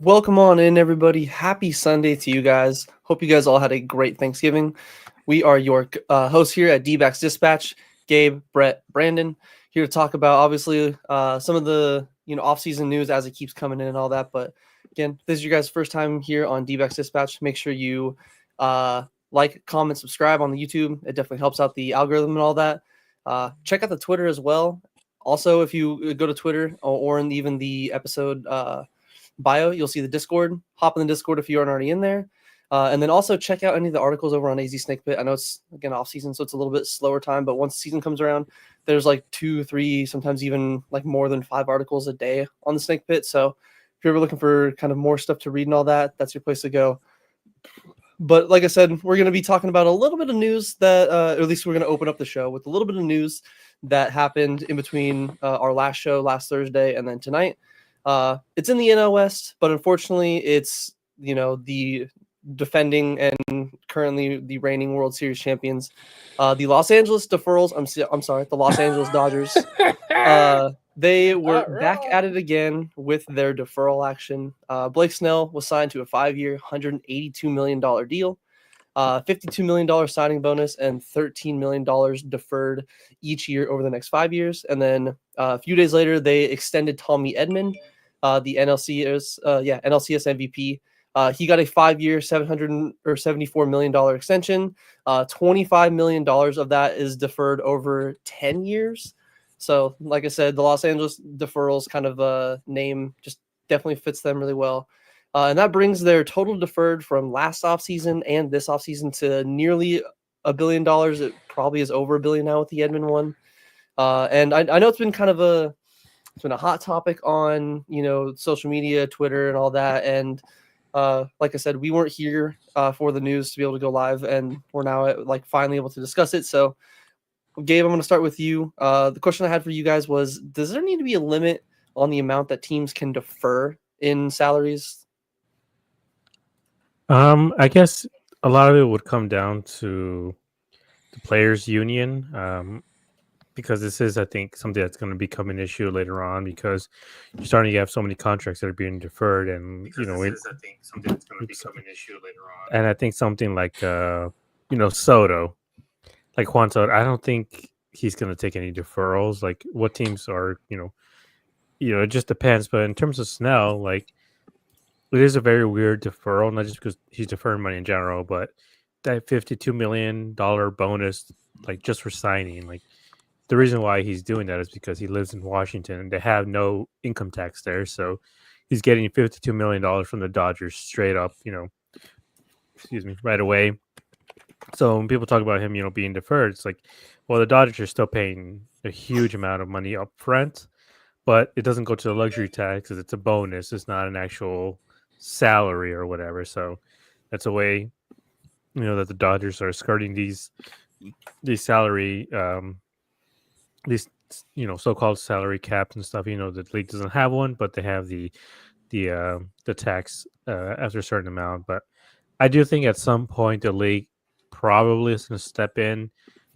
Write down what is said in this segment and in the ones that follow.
Welcome on in, everybody. Happy Sunday to you guys. Hope you guys all had a great Thanksgiving. We are your hosts here at Dbacks Dispatch. Gabe, Brett, Brandon, here to talk about obviously some of the off-season news as it keeps coming in and all that. But again, if this is your guys' first time here on Dbacks Dispatch, make sure you like, comment, subscribe on the YouTube. It definitely helps out the algorithm and all that. Check out the Twitter as well. Also, if you go to Twitter or in even the episode bio, you'll see the Discord. Hop in the Discord if you aren't already in there. And then also check out any of the articles over on AZ Snake Pit. I know it's, again, off season, so it's a little bit slower time, but once the season comes around, there's like 2, 3, sometimes even like more than 5 articles a day on the Snake Pit. So if you're ever looking for kind of more stuff to read and all that, that's your place to go. But like I said, we're going to be talking about a little bit of news that, or at least we're going to open up the show with a little bit of news that happened in between our last show last Thursday and then tonight. It's in the NL West, but unfortunately, it's the defending and currently the reigning World Series champions, the Los Angeles Deferrals. I'm sorry, the Los Angeles Dodgers. They were back at it again with their deferral action. Blake Snell was signed to a 5-year, $182 million deal. $52 million signing bonus and $13 million deferred each year over the next 5 years. And then a few days later, they extended Tommy Edman, the NLCS MVP. He got a 5-year, $74 million extension. $25 million of that is deferred over 10 years. So, like I said, the Los Angeles Deferrals kind of name just definitely fits them really well. And that brings their total deferred from last offseason and this offseason to nearly $1 billion. It probably is over $1 billion now with the Edman one. And I know it's been a hot topic on social media, Twitter, and all that. And like I said, we weren't here for the news to be able to go live, and we're now finally able to discuss it. So, Gabe, I'm going to start with you. The question I had for you guys was: does there need to be a limit on the amount that teams can defer in salaries? I guess a lot of it would come down to the players' union, because this is, I think, something that's going to become an issue later on because you're starting to have so many contracts that are being deferred, and something that's going to become an issue later on. and I think something like Soto, like Juan Soto, I don't think he's going to take any deferrals. Like what teams are, it just depends. But in terms of Snell, like, it is a very weird deferral, not just because he's deferring money in general, but that $52 million bonus, like just for signing, like the reason why he's doing that is because he lives in Washington and they have no income tax there. So he's getting $52 million from the Dodgers straight up, right away. So when people talk about him, being deferred, it's like, well, the Dodgers are still paying a huge amount of money up front, but it doesn't go to the luxury tax because it's a bonus. It's not an actual salary or whatever. So that's a way, that the Dodgers are skirting these salary, these so-called salary caps and stuff. The league doesn't have one, but they have the tax after a certain amount. But I do think at some point the league probably is going to step in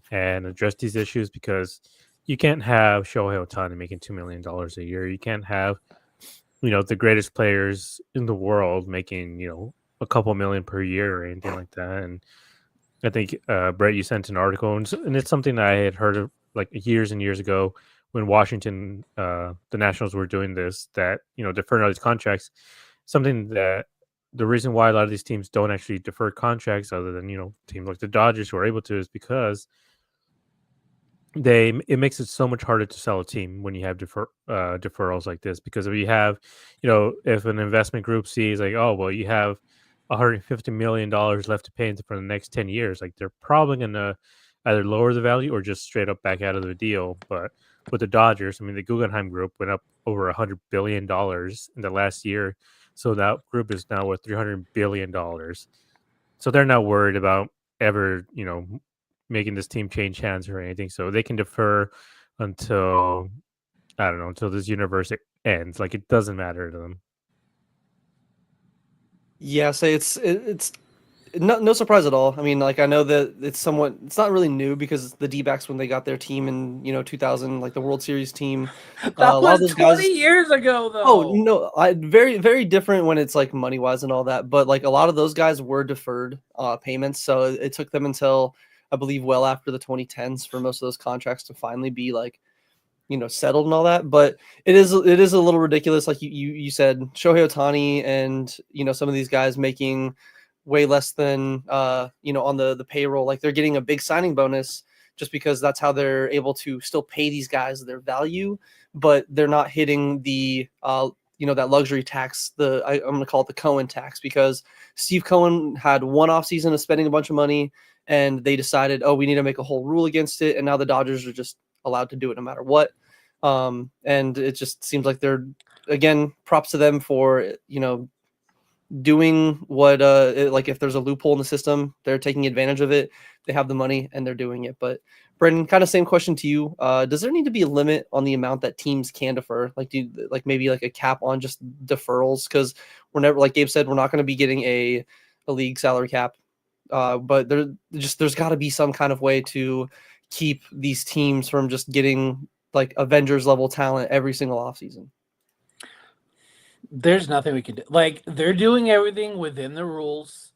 and address these issues because you can't have Shohei Ohtani making $2 million a year. You can't have the greatest players in the world making a couple million per year or anything like that. And I think Brett, you sent an article, and it's something that I had heard of like years and years ago when Washington, the Nationals were doing this, that deferring all these contracts. Something that the reason why a lot of these teams don't actually defer contracts, other than teams like the Dodgers who are able to, is because it makes it so much harder to sell a team when you have deferrals like this. Because if you have, if an investment group sees like, oh well, you have $150 million left to pay for the next 10 years, like they're probably gonna either lower the value or just straight up back out of the deal. But with the Dodgers, I mean, the Guggenheim Group went up over $100 billion in the last year, so that group is now worth $300 billion. So they're not worried about ever, making this team change hands or anything. So they can defer until, I don't know, until this universe ends. Like, it doesn't matter to them. Yeah, say it's no surprise at all. I mean, like I know that it's not really new because the D-backs when they got their team in 2000, like the World Series team, That a lot of was those 20 guys. years ago, though. Oh no, very very different when it's like money wise and all that. But like a lot of those guys were deferred payments, so it took them until I believe well after the 2010s for most of those contracts to finally be like settled and all that. But it is a little ridiculous, like you said, Shohei Ohtani and some of these guys making way less than on the payroll. Like they're getting a big signing bonus just because that's how they're able to still pay these guys their value, but they're not hitting the that luxury tax. I'm going to call it the Cohen tax, because Steve Cohen had one off season of spending a bunch of money, and they decided, oh, we need to make a whole rule against it, and now the Dodgers are just allowed to do it no matter what. And it just seems like they're, again, props to them for doing what like if there's a loophole in the system, they're taking advantage of it. They have the money and they're doing it. But Brendan, kind of same question to you. Does there need to be a limit on the amount that teams can defer? Like maybe like a cap on just deferrals? Because we're never, like Gabe said, we're not going to be getting a league salary cap. But there's got to be some kind of way to keep these teams from just getting like Avengers level talent every single offseason. There's nothing we can do. Like, they're doing everything within the rules.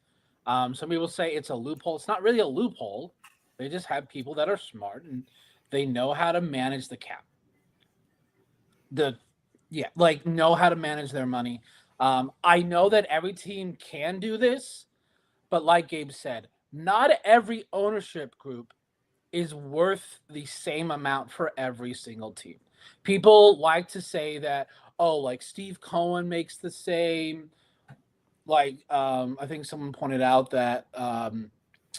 Some people say it's a loophole. It's not really a loophole. They just have people that are smart and they know how to manage the cap. Know how to manage their money. I know that every team can do this, but like Gabe said, not every ownership group is worth the same amount for every single team. People like to say that, oh, like Steve Cohen makes the same. Like, I think someone pointed out that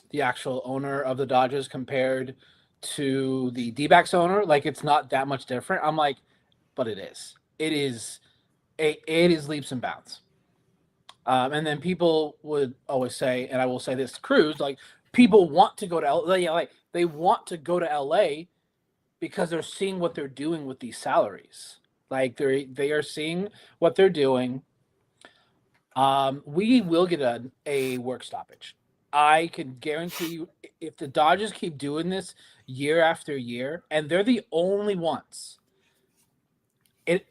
the actual owner of the Dodgers compared to the D-backs owner, like it's not that much different. I'm like, but it is. It is leaps and bounds. And then people would always say, and I will say this, Cruz, like people want to go to LA, like they want to go to LA because they're seeing what they're doing with these salaries. Like they are seeing what they're doing. We will get a work stoppage. I can guarantee you, if the Dodgers keep doing this year after year, and they're the only ones, I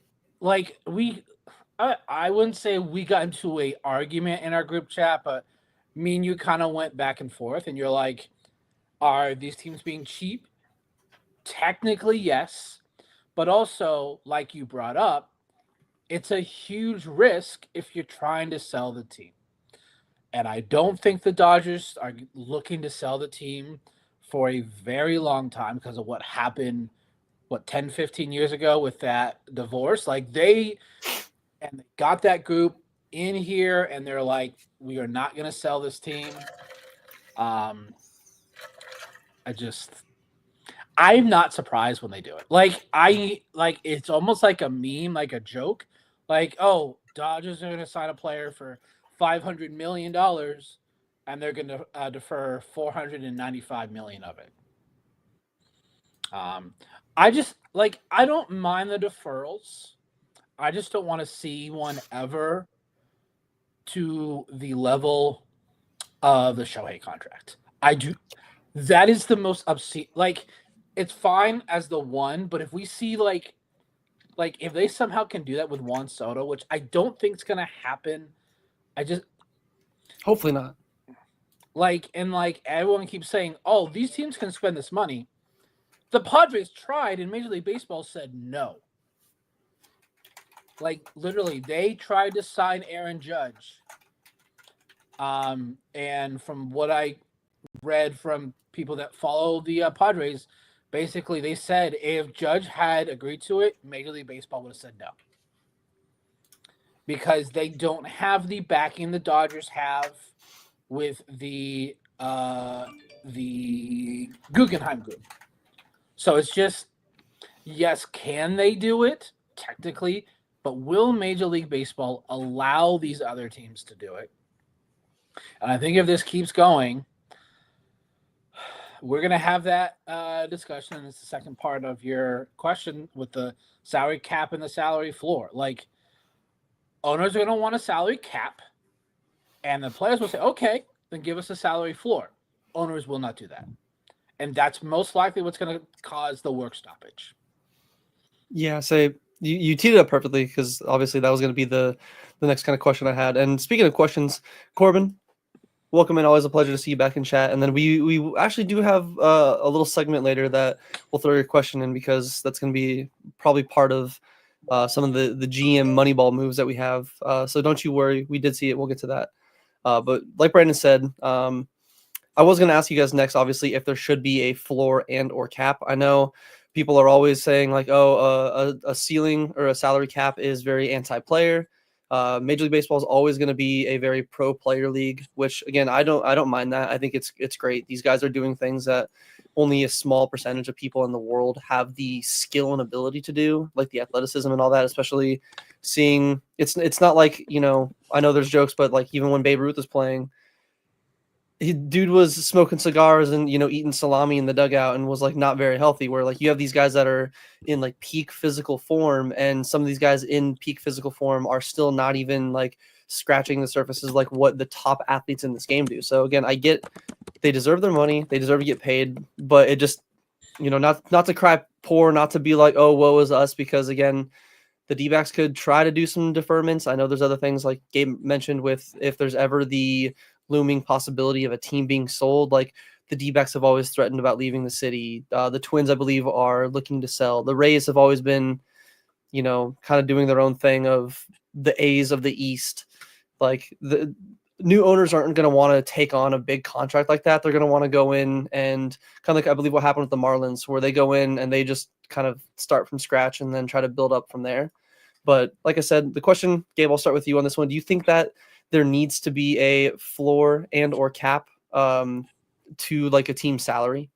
wouldn't say we got into a argument in our group chat, but me and you kind of went back and forth, and you're like, are these teams being cheap? Technically, yes. But also, like you brought up, it's a huge risk if you're trying to sell the team. And I don't think the Dodgers are looking to sell the team for a very long time because of what happened, 10, 15 years ago with that divorce. Like they got that group in here and they're like, we are not going to sell this team. I'm not surprised when they do it. It's almost like a meme, like a joke. Like, oh, Dodgers are going to sign a player for $500 million and they're going to defer $495 million of it. I don't mind the deferrals. I just don't want to see one ever to the level of the Shohei contract. I do. That is the most obscene. Like, it's fine as the one, but if we see like if they somehow can do that with Juan Soto, which I don't think is gonna happen, hopefully not. Everyone keeps saying, oh, these teams can spend this money. The Padres tried, and Major League Baseball said no. Like, literally, they tried to sign Aaron Judge. And from what I read from people that follow the Padres, basically they said if Judge had agreed to it, Major League Baseball would have said no. Because they don't have the backing the Dodgers have with the Guggenheim Group. So it's just, yes, can they do it? Technically. But will Major League Baseball allow these other teams to do it? And I think if this keeps going, we're going to have that discussion. And it's the second part of your question with the salary cap and the salary floor. Like, owners are going to want a salary cap. And the players will say, okay, then give us a salary floor. Owners will not do that. And that's most likely what's going to cause the work stoppage. Yeah, so you teed it up perfectly because obviously that was going to be the next kind of question I had. And speaking of questions, Corbin, welcome in. Always a pleasure to see you back in chat. And then we actually do have a little segment later that we'll throw your question in because that's going to be probably part of some of the GM Moneyball moves that we have. So don't you worry. We did see it. We'll get to that. But like Brandon said, I was going to ask you guys next, obviously, if there should be a floor and or cap. I know people are always saying like, oh, a ceiling or a salary cap is very anti-player. Major League Baseball is always going to be a very pro-player league, which again, I don't mind that. I think it's great. These guys are doing things that only a small percentage of people in the world have the skill and ability to do, like the athleticism and all that. Especially seeing it's not like, you know, I know there's jokes, but like even when Babe Ruth was playing, dude was smoking cigars and, you know, eating salami in the dugout and was like not very healthy, where like you have these guys that are in like peak physical form, and some of these guys in peak physical form are still not even like scratching the surfaces like what the top athletes in this game do. So again, I get they deserve their money, they deserve to get paid, but it just, you know, not to cry poor, not to be like, oh, woe is us, because again, the D-backs could try to do some deferments. I know there's other things like Gabe mentioned with if there's ever the looming possibility of a team being sold. Like the D-backs have always threatened about leaving the city. The Twins, I believe, are looking to sell. The Rays have always been, you know, kind of doing their own thing of the A's of the East. Like the new owners aren't going to want to take on a big contract like that. They're going to want to go in and kind of like I believe what happened with the Marlins, where they go in and they just kind of start from scratch and then try to build up from there. But like I said, the question, Gabe, I'll start with you on this one. Do you think that there needs to be a floor and or cap to like a team salary?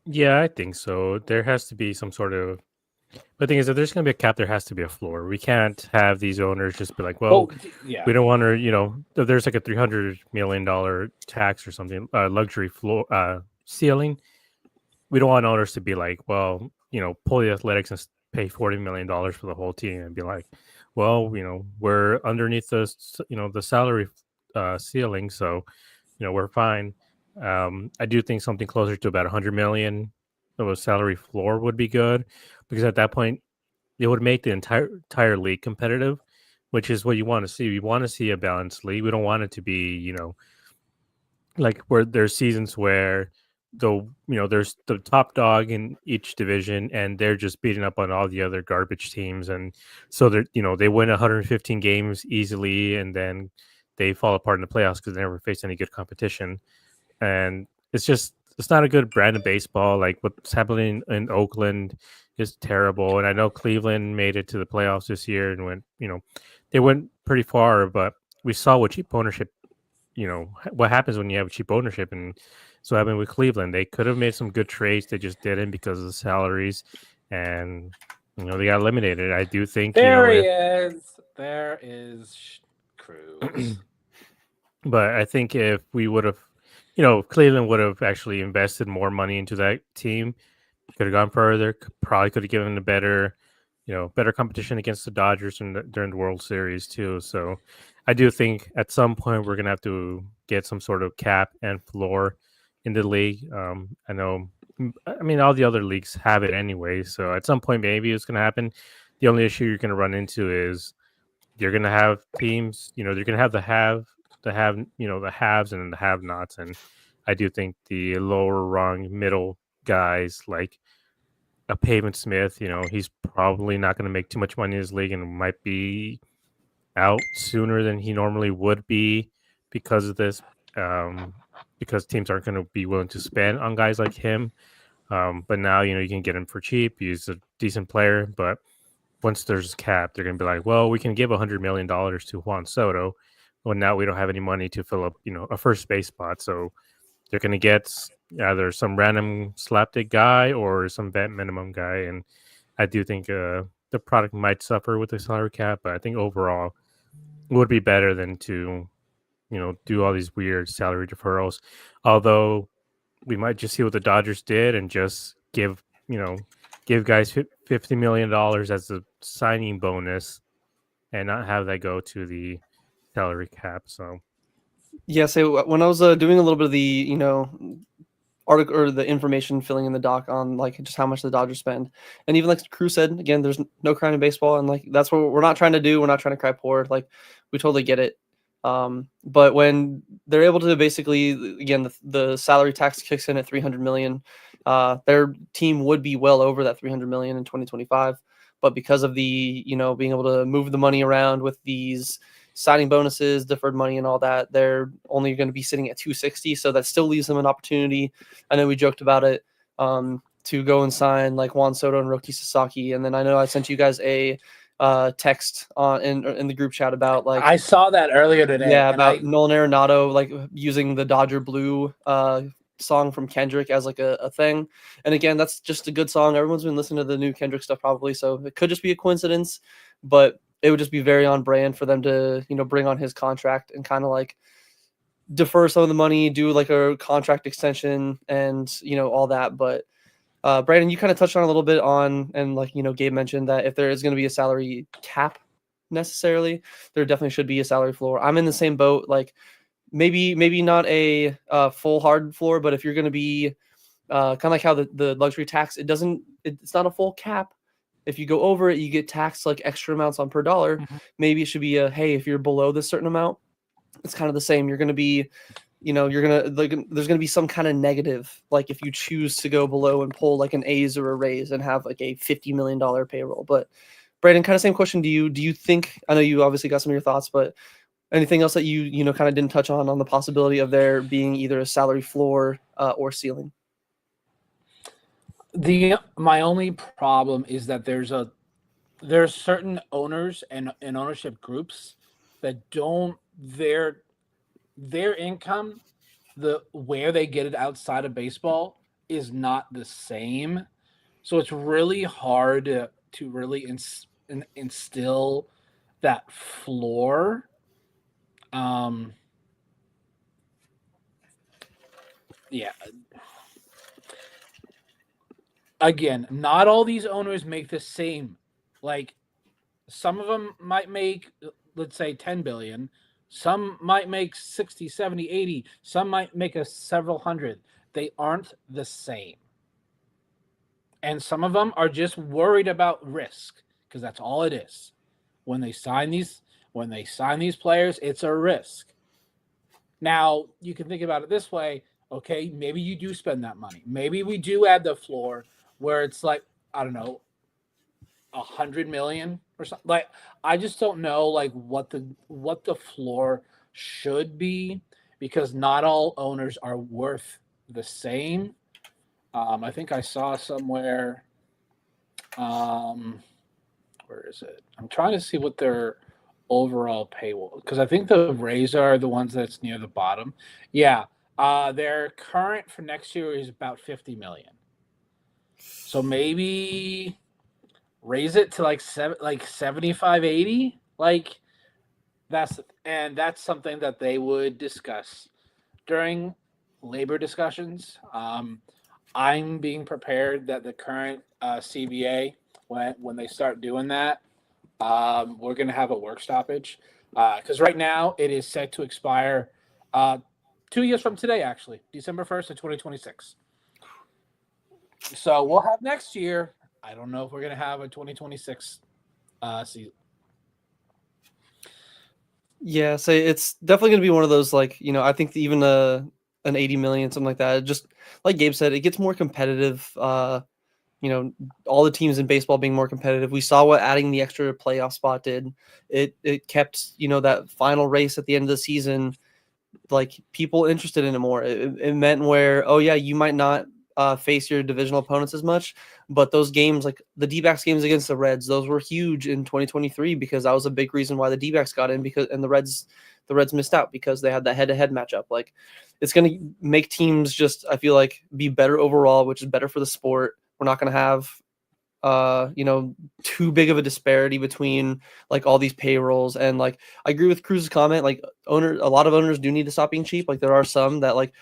Yeah, I think so. There has to be some sort of. The thing is, if there's going to be a cap, there has to be a floor. We can't have these owners just be like, well, yeah. we don't want to, you know, if there's like a $300 million tax or something, luxury floor ceiling. We don't want owners to be like, well, you know, pull the Athletics and pay $40 million for the whole team and be like, well, you know, we're underneath the, you know, the salary ceiling, so, you know, we're fine. I do think something closer to about 100 million of a salary floor would be good, because at that point it would make the entire league competitive, which is what you want to see. We want to see a balanced league. We don't want it to be, you know, like where there's seasons where there's the top dog in each division and they're just beating up on all the other garbage teams, and so they're, you know, they win 115 games easily and then they fall apart in the playoffs because they never face any good competition. And it's not a good brand of baseball. Like what's happening in Oakland is terrible, and I know Cleveland made it to the playoffs this year and went, you know, they went pretty far, but we saw what cheap ownership, you know, what happens when you have cheap ownership. And so happened with Cleveland. They could have made some good trades, they just didn't because of the salaries, and you know, they got eliminated. I do think there is Cruz. But I think if we would have, you know, Cleveland would have actually invested more money into that team, could have gone further, probably could have given a better, you know, better competition against the Dodgers during the World Series too. So I do think at some point we're going to have to get some sort of cap and floor in the league. I know, I mean, all the other leagues have it anyway. So at some point, maybe it's going to happen. The only issue you're going to run into is you're going to have teams, you know, you're going to have you know, the haves and the have-nots. And I do think the lower rung middle guys like a Pavement Smith, you know, he's probably not going to make too much money in his league and might be out sooner than he normally would be because of this, because teams aren't going to be willing to spend on guys like him. But now, you know, you can get him for cheap. He's a decent player, but once there's a cap, they're going to be like, well, we can give $100 million to Juan Soto. Well, now we don't have any money to fill up, you know, a first base spot. So they're going to get either some random slapdick guy or some vet minimum guy. And I do think the product might suffer with the salary cap, but I think overall it would be better than to, you know, do all these weird salary deferrals. Although we might just see what the Dodgers did and just give guys $50 million as a signing bonus and not have that go to the salary cap. So Yeah, so when I was doing a little bit of the article or the information filling in the doc on like just how much the Dodgers spend, and even like Cruz said again, there's no crime in baseball, and like that's what we're not trying to do. We're not trying to cry poor. Like we totally get it. But when they're able to basically again the salary tax kicks in at 300 million, their team would be well over that 300 million in 2025. But because of the being able to move the money around with these signing bonuses, deferred money, and all that, they're only going to be sitting at 260. So that still leaves them an opportunity. I know we joked about it to go and sign like Juan Soto and Roki Sasaki. And then I know I sent you guys a text on in the group chat about like I saw that earlier today. yeah and about Nolan Arenado like using the Dodger Blue song from Kendrick as like a thing. And again, that's just a good song. Everyone's been listening to the new Kendrick stuff probably, so it could just be a coincidence, but it would just be very on brand for them to, bring on his contract and kind of like defer some of the money, do like a contract extension and, all that. But Brandon, you kind of touched on a little bit on, and like, Gabe mentioned that if there is going to be a salary cap necessarily, there definitely should be a salary floor. I'm in the same boat. Like maybe not a full hard floor, but if you're going to be kind of like how the luxury tax, it's not a full cap. If you go over it, you get taxed like extra amounts on per dollar. Mhm. Maybe it should be hey, if you're below this certain amount, it's kind of the same. You're going to be, there's going to be some kind of negative. Like if you choose to go below and pull like an A's or a raise and have like a $50 million payroll. But Brandon, kind of same question. Do you think, I know you obviously got some of your thoughts, but anything else that you kind of didn't touch on the possibility of there being either a salary floor or ceiling? My only problem is that there's certain owners and ownership groups that don't their income, where they get it outside of baseball is not the same. So it's really hard to really instill that floor. Yeah. Again, not all these owners make the same. Like some of them might make, let's say, 10 billion. Some might make 60, 70, 80. Some might make a several hundred. They aren't the same. And some of them are just worried about risk because that's all it is. When they sign these players, it's a risk. Now, you can think about it this way. Okay, maybe you do spend that money. Maybe we do add the floor where it's like, I don't know, 100 million or something. Like, I just don't know like what the floor should be, because not all owners are worth the same. I think I saw somewhere, where is it? I'm trying to see what their overall pay will, because I think the Rays are the ones that's near the bottom. Yeah, their current for next year is about 50 million. So maybe raise it to like 75, 80. Like that's something that they would discuss during labor discussions. I'm being prepared that the current CBA, when they start doing that, we're going to have a work stoppage, because right now it is set to expire 2 years from today, actually, December 1st of 2026. So we'll have next year. I don't know if we're going to have a 2026 season. Yeah, so it's definitely going to be one of those, like, I think even an 80 million, something like that, just like Gabe said, it gets more competitive. All the teams in baseball being more competitive. We saw what adding the extra playoff spot did. It kept, that final race at the end of the season, like people interested in it more. It meant where, oh yeah, you might not face your divisional opponents as much, but those games, like the Dbacks games against the Reds, those were huge in 2023 because that was a big reason why the Dbacks got in, and the Reds missed out because they had that head-to-head matchup. Like it's going to make teams just, I feel like, be better overall, which is better for the sport. We're not going to have too big of a disparity between like all these payrolls. And like I agree with Cruz's comment, like a lot of owners do need to stop being cheap. Like there are some that like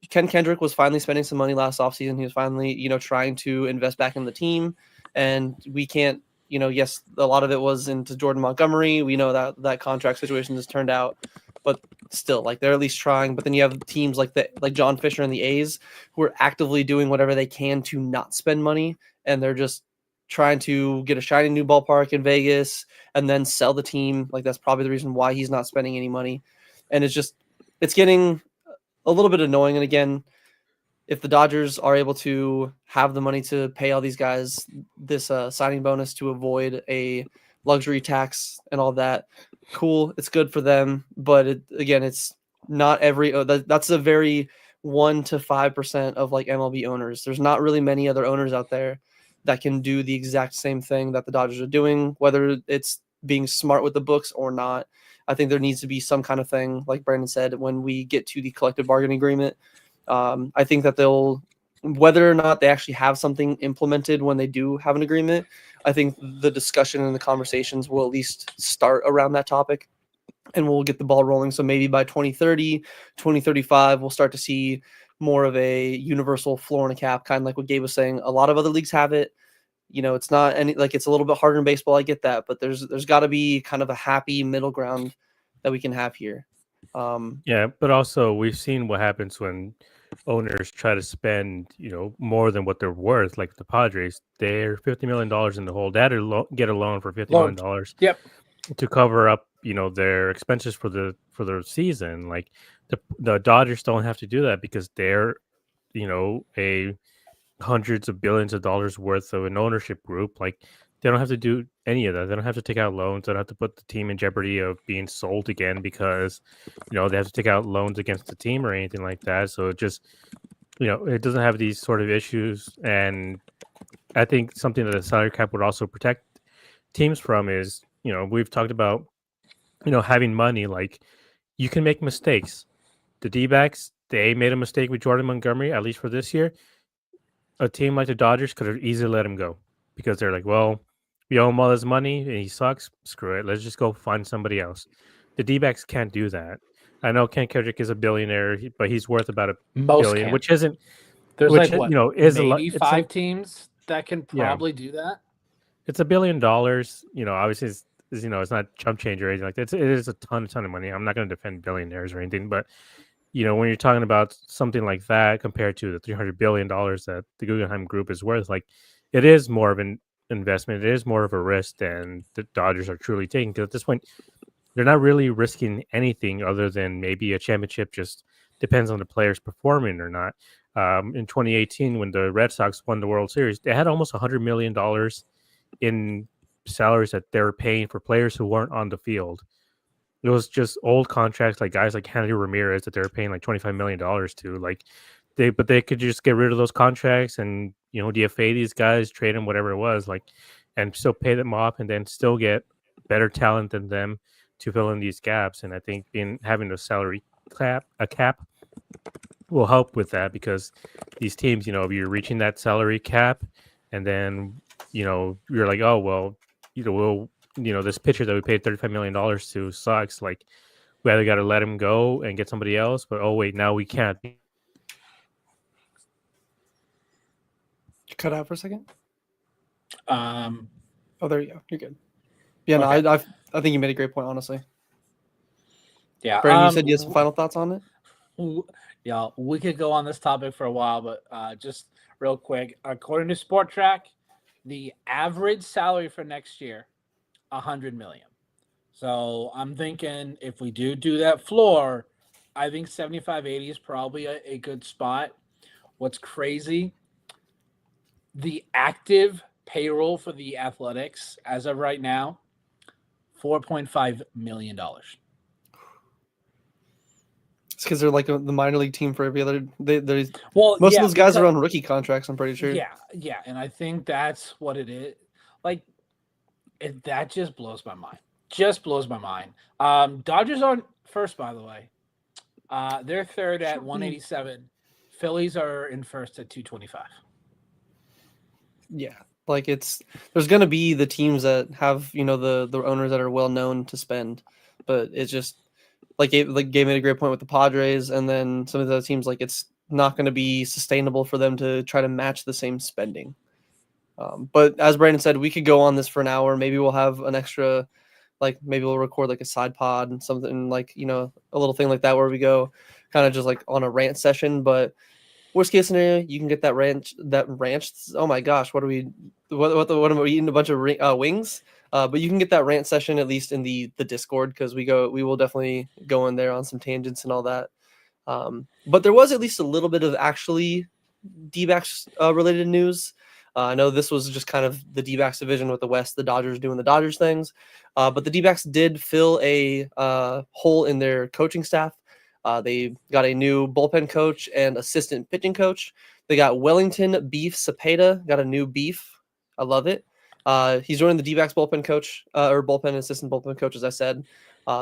Ken Kendrick was finally spending some money last offseason. He was finally, trying to invest back in the team, and we can't yes, a lot of it was into Jordan Montgomery. We know that contract situation has turned out, but still, like, they're at least trying. But then you have teams like John Fisher and the A's who are actively doing whatever they can to not spend money, and they're just trying to get a shiny new ballpark in Vegas and then sell the team. Like, that's probably the reason why he's not spending any money. And it's getting a little bit annoying. And again, if the Dodgers are able to have the money to pay all these guys this signing bonus to avoid a luxury tax and all that, cool, it's good for them. But it's not every that's a very 1 to 5% of like MLB owners. There's not really many other owners out there that can do the exact same thing that the Dodgers are doing, whether it's being smart with the books or not. I think there needs to be some kind of thing, like Brandon said, when we get to the collective bargaining agreement. I think that whether or not they actually have something implemented when they do have an agreement, I think the discussion and the conversations will at least start around that topic, and we'll get the ball rolling. So maybe by 2030, 2035, we'll start to see more of a universal floor and a cap, kind of like what Gabe was saying. A lot of other leagues have it. It's not any, like, it's a little bit harder in baseball. I get that, but there's got to be kind of a happy middle ground that we can have here. Yeah, but also we've seen what happens when owners try to spend, more than what they're worth. Like the Padres, they're $50 million in the hole. They had to get a loan for $50 million Yep. to cover up, their expenses for the season. Like the Dodgers don't have to do that because they're, a hundreds of billions of dollars worth of an ownership group. Like they don't have to do any of that. They don't have to take out loans. They don't have to put the team in jeopardy of being sold again because, they have to take out loans against the team or anything like that. So it just, it doesn't have these sort of issues. And I think something that the salary cap would also protect teams from is, we've talked about, having money. Like you can make mistakes. The Dbacks, they made a mistake with Jordan Montgomery, at least for this year. A team like the Dodgers could have easily let him go because they're like, well, we owe him all this money and he sucks. Screw it. Let's just go find somebody else. The D-backs can't do that. I know Ken Kendrick is a billionaire, but he's worth about $1 billion, can. which isn't. There's which, like what, is maybe a lot. five teams that can probably do that. It's $1 billion. Obviously, it's not chump change or anything like that. It is a ton of money. I'm not going to defend billionaires or anything, but when you're talking about something like that compared to the $300 billion that the Guggenheim Group is worth, like it is more of an investment. It is more of a risk than the Dodgers are truly taking. Because at this point, they're not really risking anything other than maybe a championship. Just depends on the players performing or not. In 2018, when the Red Sox won the World Series, they had almost $100 million in salaries that they were paying for players who weren't on the field. It was just old contracts, like guys like Henry Ramirez that they were paying like $25 million to. But they could just get rid of those contracts and DFA these guys, trade them, whatever it was, and still pay them off, and then still get better talent than them to fill in these gaps. And I think having a salary cap will help with that, because these teams, if you're reaching that salary cap, and then you're like, oh well, this pitcher that we paid $35 million to sucks. Like, we either got to let him go and get somebody else, but oh wait, now we can't. Cut out for a second. Oh, there you go. You're good. Yeah, okay. no, I think you made a great point, honestly. Yeah, Brandon, you said you had some final thoughts on it? Yeah, we could go on this topic for a while, but just real quick, according to Sport Track, the average salary for next year, $100 million. So I'm thinking if we do that floor, I think 75-80 is probably a good spot. What's crazy, the active payroll for the Athletics as of right now, $4.5 million. It's because they're like the minor league team for every other. Most of those guys are on rookie contracts, I'm pretty sure. Yeah, and I think that's what it is. Like, that just blows my mind. Dodgers aren't first, by the way. They're third at 187. Phillies are in first at 225. Yeah, like there's gonna be the teams that have the owners that are well known to spend, but it's just like Gabe made a great point with the Padres, and then some of the other teams, like it's not going to be sustainable for them to try to match the same spending. But as Brandon said, we could go on this for an hour. Maybe we'll have an extra, like maybe we'll record like a side pod and something like, a little thing like that where we go kind of just like on a rant session. But worst case scenario, you can get that ranch. Oh my gosh, what am I eating? A bunch of wings? But you can get that rant session at least in the Discord, because we will definitely go in there on some tangents and all that. But there was at least a little bit of actually D-backs related news. I know this was just kind of the D-backs division with the West, the Dodgers doing the Dodgers things. But the D-backs did fill a hole in their coaching staff. They got a new bullpen coach and assistant pitching coach. They got Wellington Beef Cepeda, got a new beef. I love it. He's joining the D-backs bullpen coach, or bullpen assistant bullpen coach, as I said.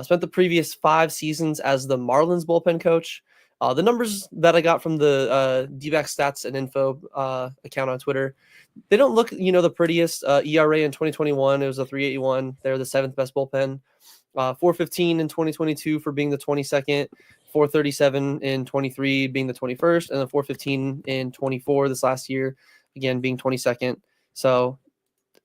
Spent the previous 5 seasons as the Marlins bullpen coach. The numbers that I got from the D-backs stats and info account on Twitter, they don't look, the prettiest. ERA in 2021, it was a 3.81. They're the 7th best bullpen. 4.15 in 2022 for being the 22nd. 4.37 in 23 being the 21st, and then 4.15 in 24 this last year, again being 22nd. So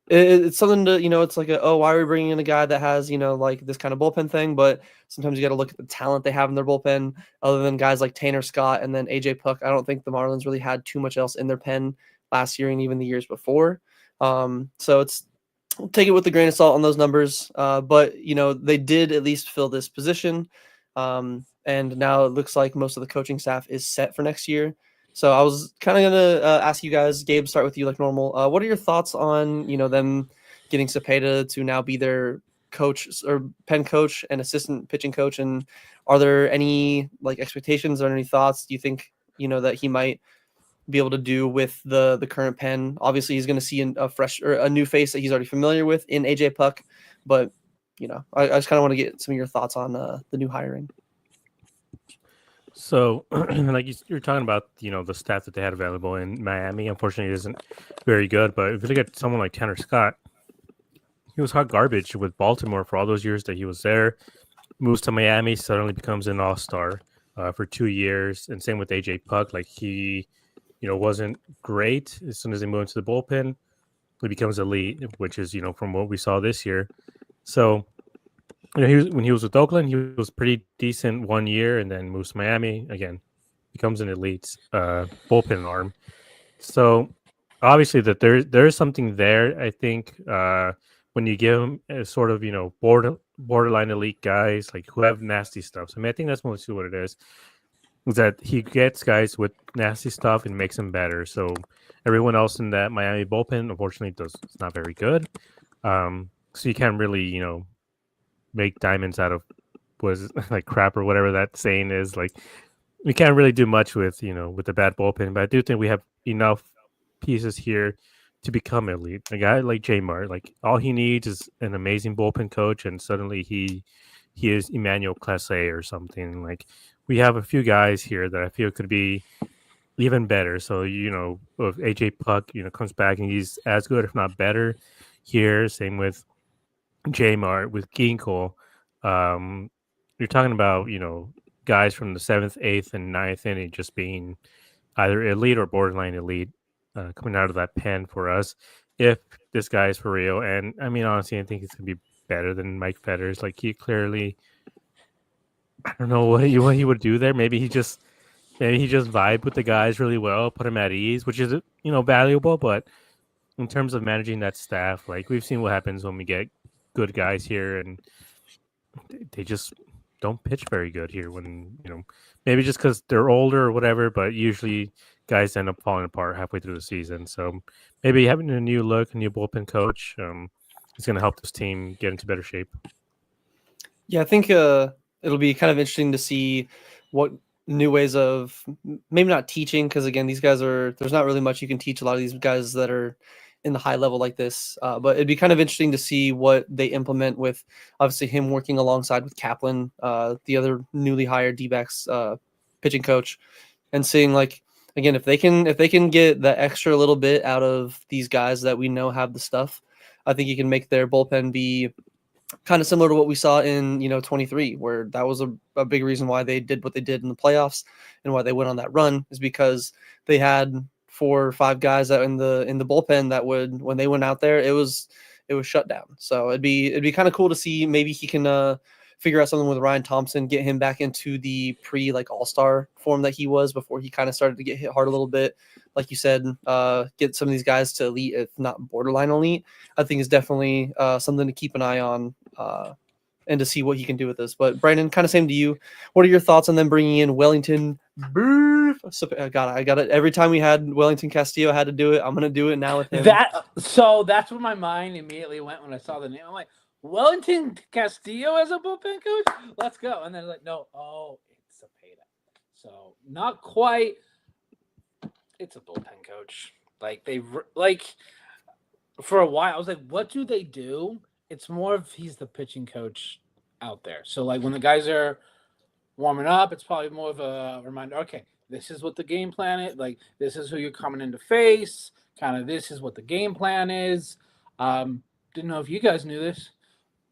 it's something to, it's like, why are we bringing in a guy that has, like this kind of bullpen thing? But sometimes you got to look at the talent they have in their bullpen, other than guys like Tanner Scott and then AJ Puck. I don't think the Marlins really had too much else in their pen last year and even the years before. So take it with a grain of salt on those numbers. But, they did at least fill this position. And now it looks like most of the coaching staff is set for next year. So I was kind of going to ask you guys, Gabe, start with you like normal. What are your thoughts on, them getting Cepeda to now be their coach or pen coach and assistant pitching coach? And are there any like expectations or any thoughts? Do you think, that he might be able to do with the current pen? Obviously he's going to see a fresh or a new face that he's already familiar with in AJ Puck, but I just kind of want to get some of your thoughts on the new hiring. So, like you're talking about, the staff that they had available in Miami, unfortunately, isn't very good. But if you look at someone like Tanner Scott, he was hot garbage with Baltimore for all those years that he was there. Moves to Miami, suddenly becomes an all-star for 2 years. And same with AJ Puck. Like he, wasn't great. As soon as they moved into the bullpen, he becomes elite, which is, from what we saw this year. So, when he was with Oakland, he was pretty decent 1 year, and then moves to Miami again, becomes an elite bullpen arm. So obviously that there is something there. I think when you give him a sort of borderline elite guys like who have nasty stuff. So I think that's mostly what it is that he gets guys with nasty stuff and makes them better. So everyone else in that Miami bullpen, unfortunately, it's not very good. So you can't really make diamonds out of like crap or whatever that saying is. Like we can't really do much with with the bad bullpen, but I do think we have enough pieces here to become elite. A guy like J-Mart, like all he needs is an amazing bullpen coach, and suddenly he is Emmanuel Clase or something. Like we have a few guys here that I feel could be even better. So if AJ Puck comes back and he's as good if not better here, same with J-Mart, with Ginkel, you're talking about, guys from the 7th, 8th, and 9th inning just being either elite or borderline elite coming out of that pen for us if this guy is for real. And, I mean, honestly, I think he's going to be better than Mike Fetters. Like, he clearly, I don't know what he would do there. Maybe he just vibed with the guys really well, put him at ease, which is, valuable. But in terms of managing that staff, like, we've seen what happens when we get good guys here, and they just don't pitch very good here when maybe just because they're older or whatever, but usually guys end up falling apart halfway through the season. So maybe having a new look, a new bullpen coach is going to help this team get into better shape. Yeah, I think it'll be kind of interesting to see what new ways of maybe not teaching, because again, these guys there's not really much you can teach a lot of these guys that are in the high level like this, but it'd be kind of interesting to see what they implement with obviously him working alongside with Kaplan, the other newly hired D-backs pitching coach, and seeing like, again, if they can get that extra little bit out of these guys that we know have the stuff, I think you can make their bullpen be kind of similar to what we saw in 23, where that was a big reason why they did what they did in the playoffs and why they went on that run, is because they had 4 or 5 guys that in the bullpen that would, when they went out there, it was shut down. So it'd be kind of cool to see maybe he can figure out something with Ryan Thompson, get him back into the all-star form that he was before he kind of started to get hit hard a little bit. Like you said, get some of these guys to elite, if not borderline elite, I think is definitely something to keep an eye on and to see what he can do with this. But Brandon, kind of same to you. What are your thoughts on them bringing in Wellington? So, I got it. Every time we had Wellington Castillo, I had to do it. I'm going to do it now with him. That's where my mind immediately went when I saw the name. I'm like, Wellington Castillo as a bullpen coach? Let's go. And then like, no, it's Cepeda. So not quite. It's a bullpen coach. Like for a while, I was like, what do they do? It's more of he's the pitching coach out there. So like when the guys are warming up, it's probably more of a reminder. Okay, this is what the game plan is. Like this is who you're coming in to face. Kind of this is what the game plan is. Didn't know if you guys knew this,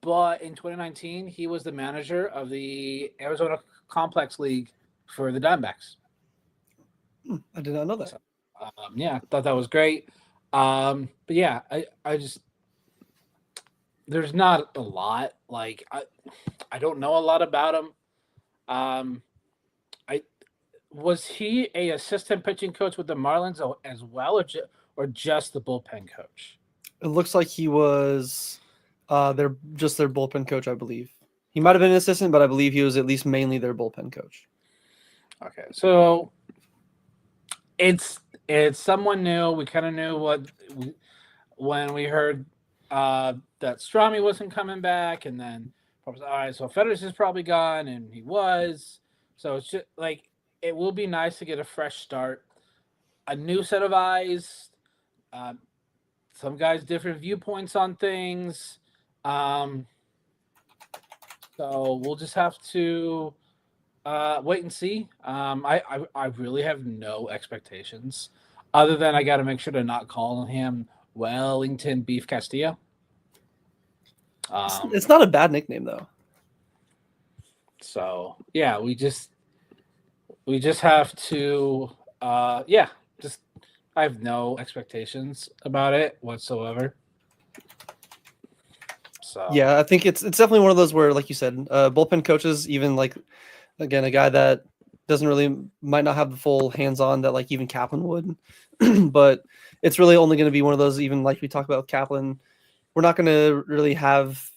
but in 2019 he was the manager of the Arizona Complex League for the Dbacks. I did not know that. So, yeah, I thought that was great. But yeah, I just there's not a lot. Like I don't know a lot about him. Was he a assistant pitching coach with the Marlins as well, or just the bullpen coach? It looks like he was their bullpen coach, I believe. He might have been an assistant, but I believe he was at least mainly their bullpen coach. Okay, so it's someone new. We kind of knew when we heard that Strami wasn't coming back, and then all right, so Fetters is probably gone, and he was. So it's just like it will be nice to get a fresh start, a new set of eyes, some guys different viewpoints on things. So we'll just have to wait and see. I really have no expectations other than I got to make sure to not call him Wellington Beef Castillo. It's not a bad nickname though. So yeah, we just have to I have no expectations about it whatsoever. So yeah, I think it's definitely one of those where, like you said, bullpen coaches, even like again a guy that might not have the full hands-on that like even Kaplan would, but it's really only going to be one of those, even like we talked about with Kaplan, we're not going to really have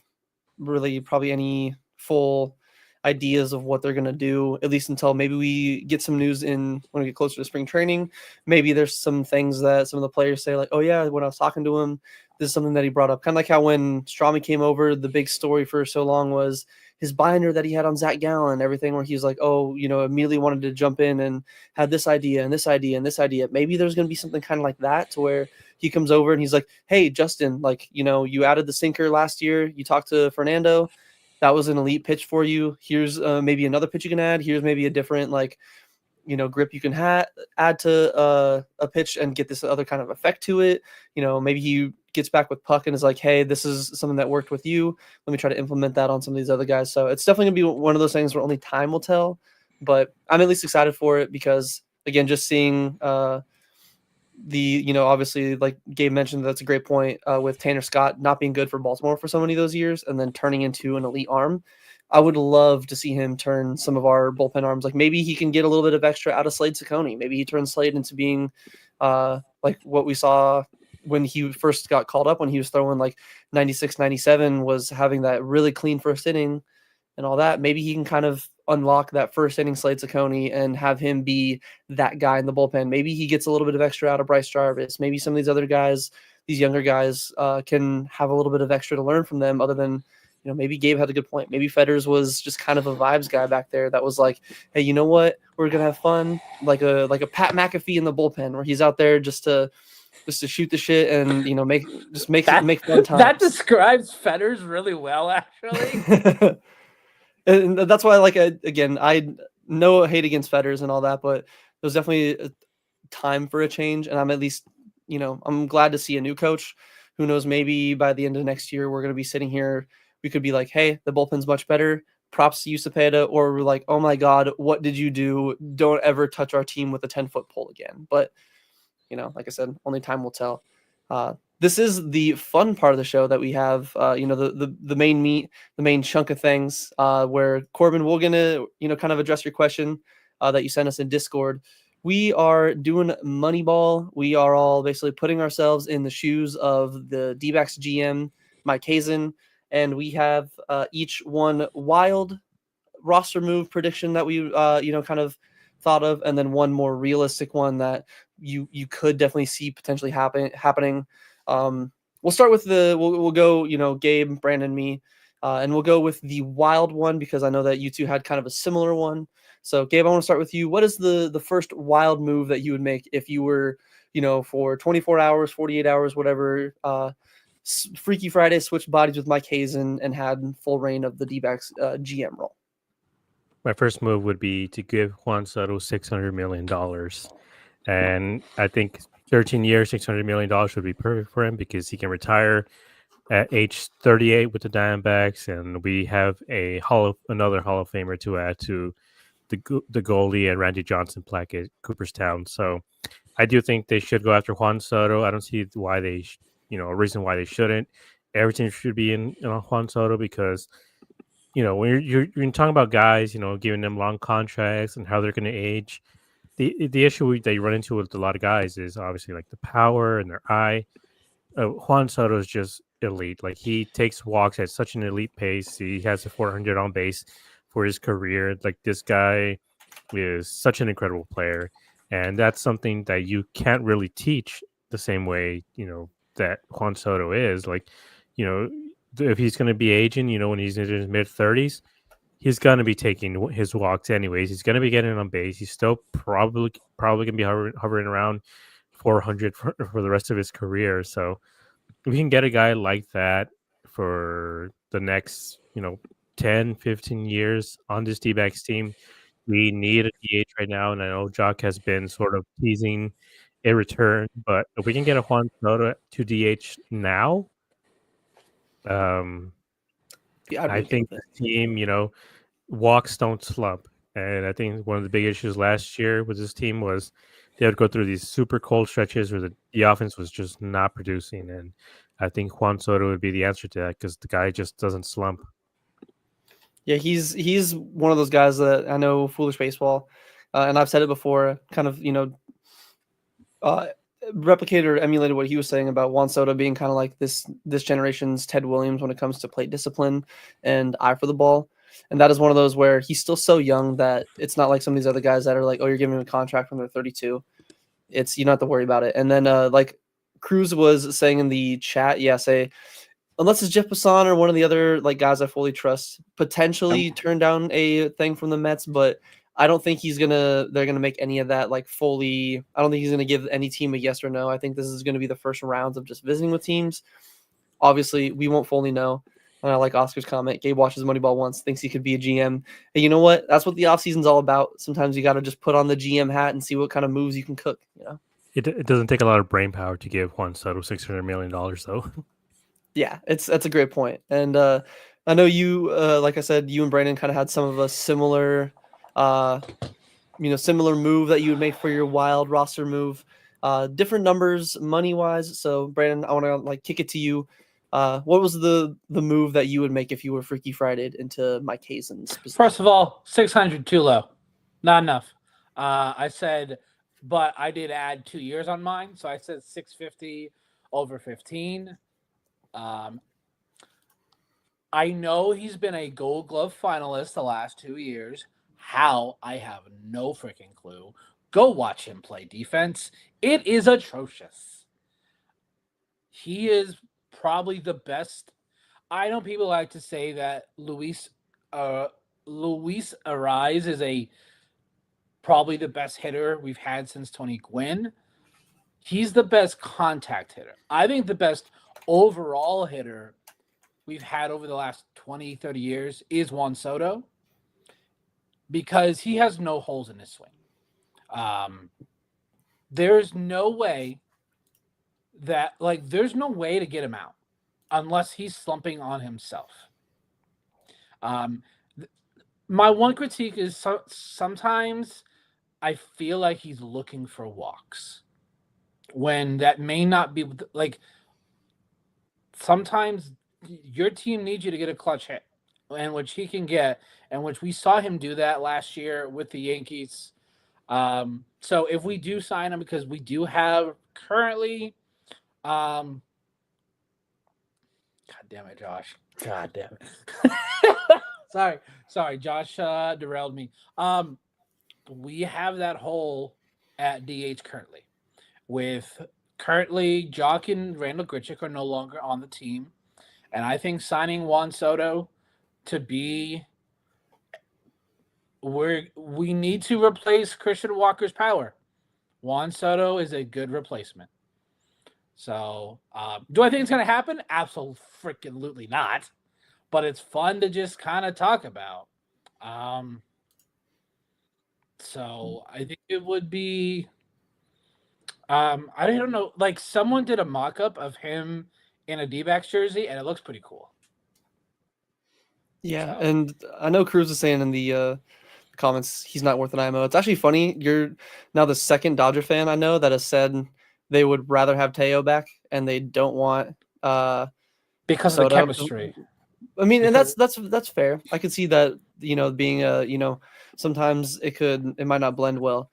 probably any full ideas of what they're going to do, at least until maybe we get some news when we get closer to spring training. Maybe there's some things that some of the players say like, oh yeah, when I was talking to him, this is something that he brought up. Kind of like how when Strami came over, the big story for so long was his binder that he had on Zach Gallen, everything where he was like, oh, immediately wanted to jump in and had this idea and this idea and this idea. Maybe there's going to be something kind of like that to where he comes over and he's like, hey, Justin, like, you added the sinker last year. You talked to Fernando. That was an elite pitch for you. Here's maybe another pitch you can add. Here's maybe a different grip you can add to a pitch and get this other kind of effect to it. Maybe he gets back with Puck and is like, hey, this is something that worked with you. Let me try to implement that on some of these other guys. So it's definitely going to be one of those things where only time will tell. But I'm at least excited for it because, again, just seeing obviously, like Gabe mentioned, that's a great point with Tanner Scott not being good for Baltimore for so many of those years and then turning into an elite arm. I would love to see him turn some of our bullpen arms. Like maybe he can get a little bit of extra out of Slade Ciccone. Maybe he turns Slade into being like what we saw when he first got called up, when he was throwing like 96, 97, was having that really clean first inning and all that. Maybe he can kind of unlock that first inning Slade Ciccone and have him be that guy in the bullpen. Maybe he gets a little bit of extra out of Bryce Jarvis. Maybe some of these other guys, these younger guys, can have a little bit of extra to learn from them other than, maybe Gabe had a good point. Maybe Fetters was just kind of a vibes guy back there that was like, hey, you know what? We're going to have fun. Like a Pat McAfee in the bullpen where he's out there just to shoot the shit and, make fun times. That describes Fetters really well, actually. And that's why, again, I no hate against Fetters and all that, but there's definitely a time for a change. And I'm at least, I'm glad to see a new coach. Who knows, maybe by the end of next year, we're going to be sitting here. We could be like, hey, the bullpen's much better. Props to you, Cepeda. Or we're like, oh my God, what did you do? Don't ever touch our team with a 10-foot pole again. But, like I said, only time will tell. This is the fun part of the show that we have, the main meat, the main chunk of things, where Corbin, we're gonna, kind of address your question that you sent us in Discord. We are doing Moneyball. We are all basically putting ourselves in the shoes of the Dbacks GM, Mike Hazen, and we have each one wild roster move prediction that we kind of thought of, and then one more realistic one that you could definitely see potentially happening. We'll start with we'll go, Gabe, Brandon, me, and we'll go with the wild one because I know that you two had kind of a similar one. So Gabe, I want to start with you. What is the first wild move that you would make if you were, for 24 hours, 48 hours, whatever, Freaky Friday switched bodies with Mike Hazen and had full reign of the D-backs GM role? My first move would be to give Juan Soto $600 million. And I think 13 years, $600 million would be perfect for him because he can retire at age 38 with the Diamondbacks, and we have another Hall of Famer to add to the goalie and Randy Johnson plaque at Cooperstown. So I do think they should go after Juan Soto. I don't see why a reason why they shouldn't. Everything should be in Juan Soto because when you're talking about guys, giving them long contracts and how they're going to age. The issue that you run into with a lot of guys is obviously like the power and their eye. Juan Soto is just elite. Like he takes walks at such an elite pace. He has a 400 on base for his career. Like this guy is such an incredible player, and that's something that you can't really teach the same way that Juan Soto is. Like if he's going to be aging, when he's in his mid 30s, he's going to be taking his walks anyways. He's going to be getting on base. He's still probably going to be hovering around 400 for the rest of his career. So if we can get a guy like that for the next, 10, 15 years on this D-backs team, we need a DH right now. And I know Jock has been sort of teasing a return, but if we can get a Juan Soto to DH now, I think the team, walks don't slump. And I think one of the big issues last year with this team was they would go through these super cold stretches where the offense was just not producing. And I think Juan Soto would be the answer to that because the guy just doesn't slump. Yeah, he's one of those guys that I know, Foolish Baseball, and I've said it before, kind of, replicated or emulated what he was saying about Juan Soto being kind of like this generation's Ted Williams when it comes to plate discipline and eye for the ball. And that is one of those where he's still so young that it's not like some of these other guys that are like, oh, you're giving him a contract when they're 32. It's, you don't have to worry about it. And then like Cruz was saying in the chat, unless it's Jeff Passan or one of the other like guys I fully trust, potentially turn down a thing from the Mets, but I don't think they're gonna make any of that like fully. I don't think he's gonna give any team a yes or no. I think this is gonna be the first rounds of just visiting with teams. Obviously, we won't fully know. And I like Oscar's comment. Gabe watches Moneyball once, thinks he could be a GM. And you know what? That's what the offseason's all about. Sometimes you got to just put on the GM hat and see what kind of moves you can cook. It doesn't take a lot of brain power to give Juan Soto $600 million, though. Yeah, that's a great point. And I know you, like I said, you and Brandon kind of had some of a similar, similar move that you would make for your wild roster move. Different numbers money wise. So Brandon, I want to like kick it to you. What was the move that you would make if you were Freaky Friday'd into Mike Hazen's position? First of all, 600 too low, not enough. I said, but I did add 2 years on mine, so I said 650 over 15. I know he's been a Gold Glove finalist the last 2 years. How? I have no freaking clue. Go watch him play defense. It is atrocious. He is probably the best. I know people like to say that Luis Ariz is probably the best hitter we've had since Tony Gwynn. He's the best contact hitter. I think the best overall hitter we've had over the last 20, 30 years is Juan Soto because he has no holes in his swing. There's no way to get him out unless he's slumping on himself. My one critique is sometimes I feel like he's looking for walks. when that may not be like. Sometimes your team needs you to get a clutch hit, and which he can get, and which we saw him do that last year with the Yankees. So if we do sign him, because we do have currently, God damn it, Josh. God damn it. sorry, Josh derailed me. We have that hole at DH currently. With currently Jock and Randall Grichuk are no longer on the team. And I think signing Juan Soto to be we need to replace Christian Walker's power. Juan Soto is a good replacement. So, do I think it's going to happen? Absolutely not. But it's fun to just kind of talk about. So I think it would be. I don't know. Like someone did a mock-up of him in a D-backs jersey, and it looks pretty cool. Yeah, So. and I know Cruz is saying in the comments he's not worth an IMO. It's actually funny. You're now the second Dodger fan I know that has said they would rather have Teo back and they don't want because Soto. of the chemistry. I mean, and that's fair. I could see that, being sometimes it might not blend well.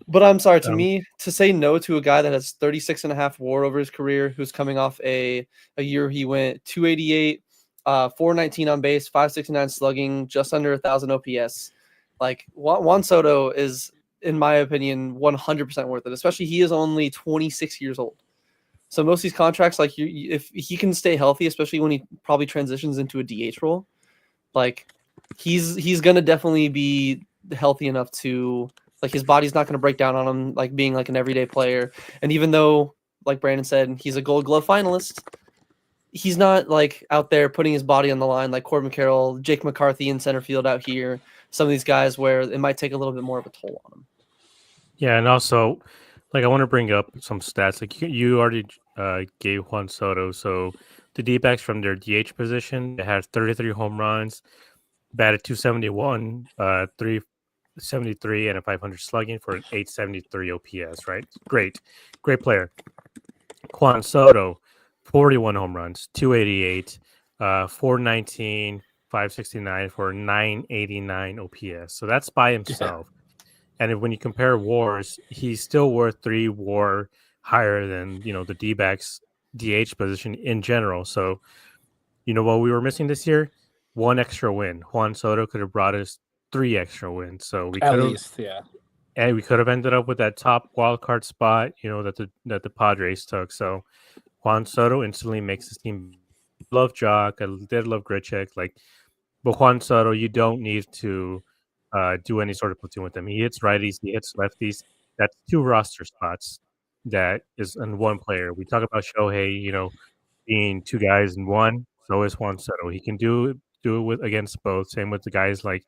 But I'm sorry, to me, to say no to a guy that has 36.5 WAR over his career, who's coming off a year he went 288, 419 on base, 569 slugging, just under 1,000 OPS. Like Juan Soto is, in my opinion, 100% worth it. Especially he is only 26 years old. So most of these contracts, like if he can stay healthy, especially when he probably transitions into a DH role, like he's gonna definitely be healthy enough to, like, his body's not gonna break down on him, like being like an everyday player. And even though, like Brandon said, he's a Gold Glove finalist, he's not like out there putting his body on the line like Corbin Carroll, Jake McCarthy in center field out here. Some of these guys where it might take a little bit more of a toll on him. Yeah, and also, like, I want to bring up some stats. Like, you already gave Juan Soto. So the D-backs from their DH position, they had 33 home runs, batted 271, 373, and a 500 slugging for an 873 OPS, right? Great player. Juan Soto, 41 home runs, 288, 419, 569 for 989 OPS. So that's by himself. Yeah. And when you compare WARs, he's still worth 3 WAR higher than, the D-backs DH position in general. So, what we were missing this year? 1 extra win. Juan Soto could have brought us 3 extra wins. So we could have, and we could have ended up with that top wild card spot, that the Padres took. So Juan Soto instantly makes his team. Love Jock. I did love Grichuk. But Juan Soto, you don't need to do any sort of platoon with him. He hits righties, he hits lefties. That's 2 roster spots that is in 1 player. We talk about Shohei, being 2 guys in 1. So is Juan Soto. He can do it with against both. Same with the guys like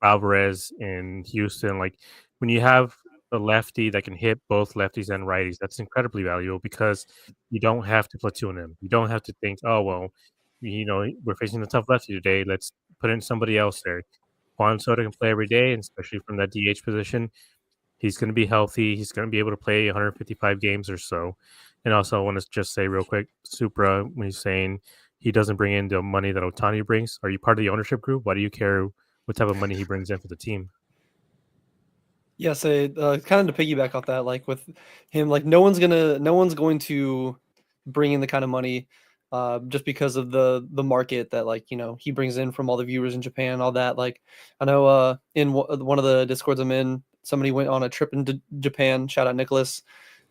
Alvarez in Houston. Like when you have a lefty that can hit both lefties and righties, that's incredibly valuable because you don't have to platoon him. You don't have to think, oh well, we're facing a tough lefty today. Let's put in somebody else there. Juan Soto can play every day, and especially from that DH position. He's going to be healthy. He's going to be able to play 155 games or so. And also, I want to just say real quick, Supra, when he's saying he doesn't bring in the money that Ohtani brings, are you part of the ownership group? Why do you care what type of money he brings in for the team? Yeah, so kind of to piggyback off that, like with him, like no one's going to bring in the kind of money just because of the market that, like, he brings in from all the viewers in Japan and all that. Like I know in one of the Discords I'm in, somebody went on a trip into Japan. Shout out Nicholas.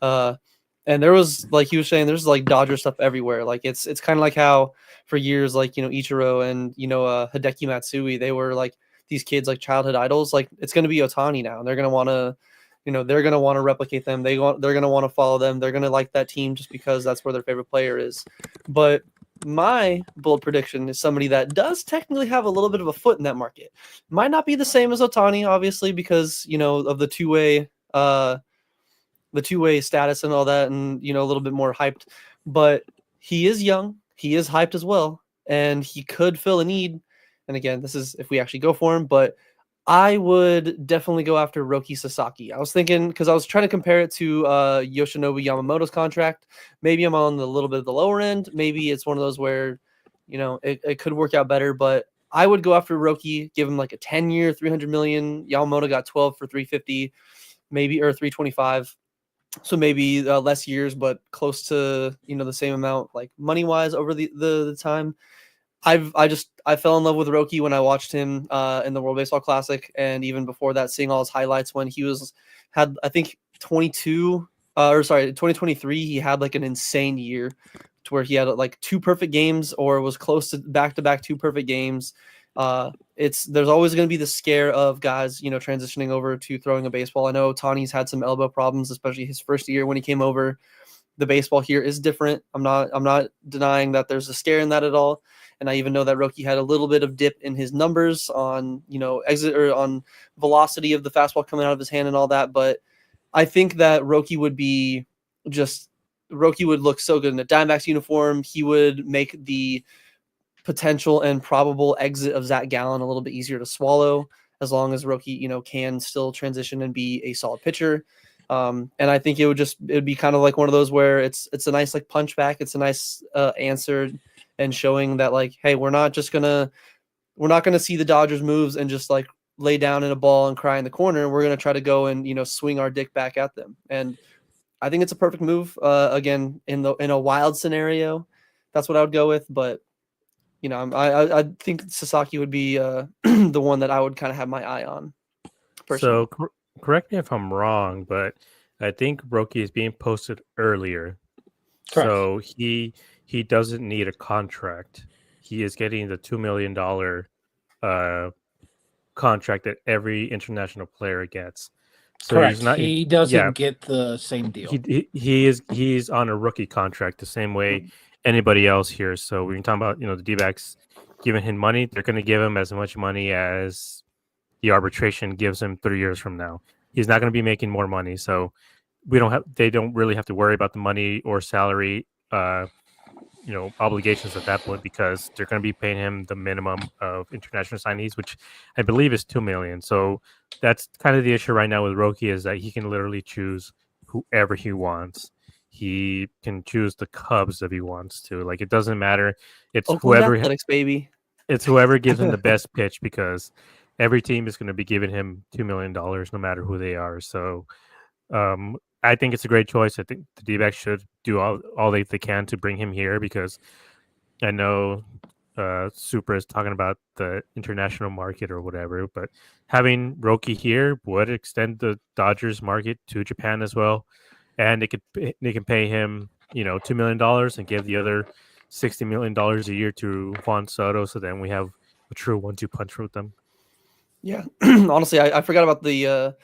And there was, like he was saying, there's like Dodger stuff everywhere. Like it's kind of like how for years, like, Ichiro and Hideki Matsui, they were like these kids like childhood idols. Like it's going to be Ohtani now, and they're going to want to, they're going to want to replicate them. They're going to want to follow them. They're going to like that team just because that's where their favorite player is. But my bold prediction is somebody that does technically have a little bit of a foot in that market. Might not be the same as Ohtani, obviously, because of the two-way status and all that, and a little bit more hyped. But he is young, he is hyped as well, and he could fill a need. And again, this is if we actually go for him, but I would definitely go after Roki Sasaki. I was thinking because I was trying to compare it to Yoshinobu Yamamoto's contract. Maybe I'm on the little bit of the lower end. Maybe it's one of those where, it could work out better. But I would go after Roki, give him like a 10-year, 300 million. Yamamoto got 12 for 350, maybe or 325. So maybe less years, but close to the same amount, like money wise over the time. I fell in love with Roki when I watched him in the World Baseball Classic, and even before that, seeing all his highlights when he had I think 2023, he had like an insane year to where he had like 2 perfect games or was close to back 2 perfect games. There's always going to be the scare of guys transitioning over to throwing a baseball. I know Tani's had some elbow problems, especially his first year when he came over. The baseball here is different. I'm not denying that there's a scare in that at all. And I even know that Roki had a little bit of dip in his numbers on, exit or on velocity of the fastball coming out of his hand and all that. But I think that Roki would look so good in a Diamondbacks uniform. He would make the potential and probable exit of Zach Gallen a little bit easier to swallow as long as Roki, can still transition and be a solid pitcher. And I think it would be kind of like one of those where it's a nice like punch back. It's a nice answer and showing that like, hey, we're not gonna see the Dodgers moves and just like lay down in a ball and cry in the corner. We're gonna try to go and swing our dick back at them. And I think it's a perfect move. Again, in a wild scenario, that's what I would go with. But I think Sasaki would be the one that I would kind of have my eye on. Personally. So correct me if I'm wrong, but I think Roki is being posted earlier. Correct. So he doesn't need a contract. He is getting the $2 million contract that every international player gets. So Correct. He doesn't get the same deal. He's on a rookie contract the same way anybody else here. So we're talking about the D-backs giving him money. They're going to give him as much money as the arbitration gives him 3 years from now. He's not going to be making more money. So they don't really have to worry about the money or salary obligations at that point because they're going to be paying him the minimum of international signees, which I believe is $2 million. So that's kind of the issue right now with Roki is that he can literally choose whoever he wants. He can choose the Cubs if he wants to. Like it doesn't matter. It's Oakland Athletics, baby. It's whoever gives him the best pitch because every team is going to be giving him $2 million no matter who they are. So I think it's a great choice. I think the D-backs should do all they can to bring him here because I know Super is talking about the international market or whatever, but having Roki here would extend the Dodgers market to Japan as well, and they can pay him $2 million and give the other $60 million a year to Juan Soto. So then we have a true 1-2 punch with them. Yeah, honestly, I forgot about the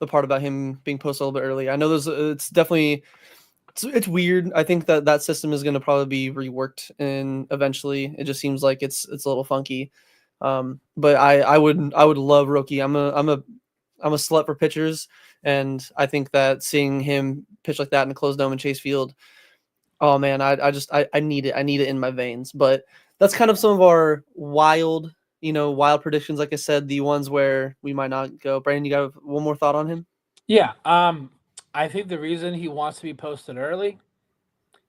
part about him being posted a little bit early. I know it's definitely it's weird. I think that system is going to probably be reworked and eventually. It just seems like it's a little funky. But I would love Roki. I'm a slut for pitchers, and I think that seeing him pitch like that in a closed dome in Chase Field, oh man, I need it. I need it in my veins. But that's kind of some of our wild predictions. Like I said, the ones where we might not go. Brandon, you got one more thought on him? Yeah. I think the reason he wants to be posted early,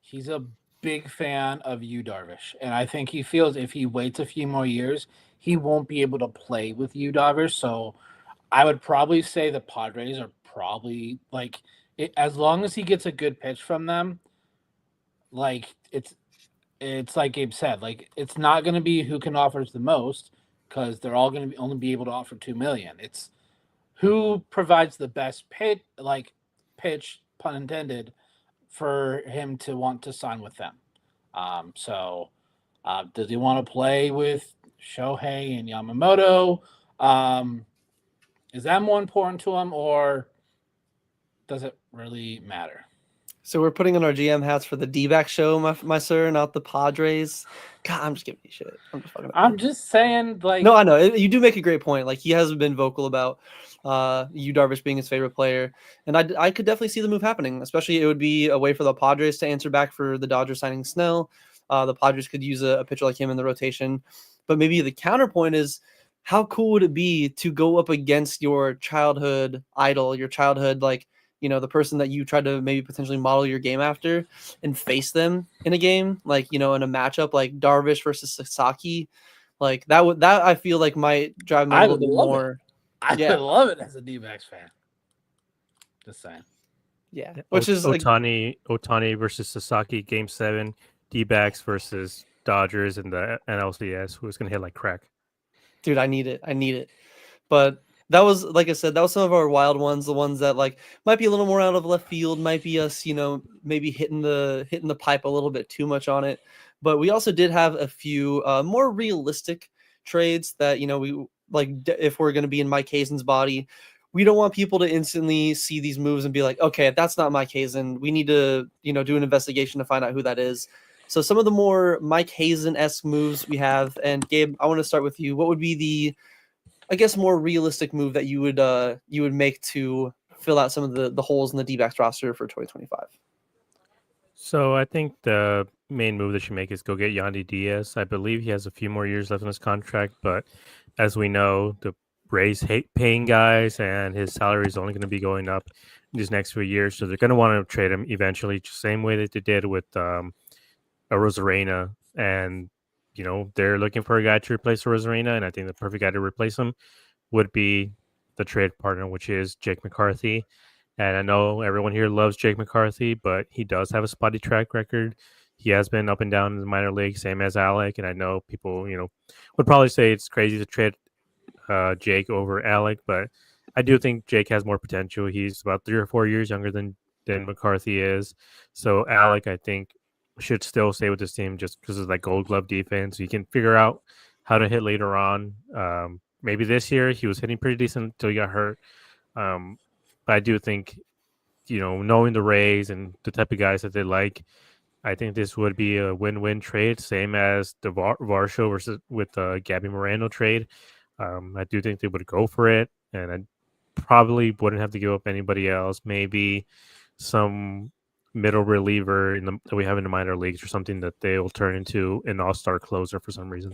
he's a big fan of Yu Darvish. And I think he feels if he waits a few more years, he won't be able to play with Yu Darvish. So I would probably say the Padres are probably as long as he gets a good pitch from them, it's like Gabe said, it's not going to be who can offer the most because they're all going to only be able to offer $2 million. It's who provides the best pitch, pun intended, for him to want to sign with them. Does he want to play with Shohei and Yamamoto? Is that more important to him, or does it really matter? So we're putting on our GM hats for the D-back show, my sir, not the Padres. God, I'm just giving you shit. I'm just saying, No, I know. You do make a great point. Like, he hasn't been vocal about Yu Darvish being his favorite player. And I could definitely see the move happening, especially it would be a way for the Padres to answer back for the Dodgers signing Snell. The Padres could use a pitcher like him in the rotation. But maybe the counterpoint is how cool would it be to go up against your childhood idol, your childhood, like, the person that you tried to maybe potentially model your game after and face them in a game, like, in a matchup like Darvish versus Sasaki. Like that I feel like might drive me a I little would bit love more. it. I Yeah. would love it as a D-backs fan. Just saying. Yeah. Which is like, Otani versus Sasaki, Game 7, D-backs versus Dodgers in the NLCS. Who's going to hit like crack? dude, I need it. But that was, like I said, that was some of our wild ones, the ones that like might be a little more out of left field, might be us, maybe hitting the pipe a little bit too much on it. But we also did have a few more realistic trades that, we like, if we're going to be in Mike Hazen's body, we don't want people to instantly see these moves and be like, okay, that's not Mike Hazen. We need to, do an investigation to find out who that is. So some of the more Mike Hazen-esque moves we have, and Gabe, I want to start with you. What would be the, I guess, more realistic move that you would make to fill out some of the holes in the D-backs roster for 2025? So I think the main move that you make is go get Yandy Diaz. I believe he has a few more years left in his contract, but as we know, the Rays hate paying guys, and his salary is only going to be going up in these next few years. So they're going to want to trade him eventually, same way that they did with a Rosarena. And they're looking for a guy to replace Rosarena, and I think the perfect guy to replace him would be the trade partner, which is Jake McCarthy. And I know everyone here loves Jake McCarthy, but he does have a spotty track record. He has been up and down in the minor league, same as Alec. And I know people, would probably say it's crazy to trade Jake over Alec, but I do think Jake has more potential. He's about 3 or 4 years younger than McCarthy is. So Alec, I think, should still stay with this team just because of that Gold Glove defense. He can figure out how to hit later on. Maybe this year he was hitting pretty decent until he got hurt. But I do think, knowing the Rays and the type of guys that they like, I think this would be a win-win trade, same as the Varsho versus with the Gabby Moreno trade. I do think they would go for it, and I probably wouldn't have to give up anybody else. Maybe some middle reliever that we have in the minor leagues or something that they will turn into an all-star closer for some reason.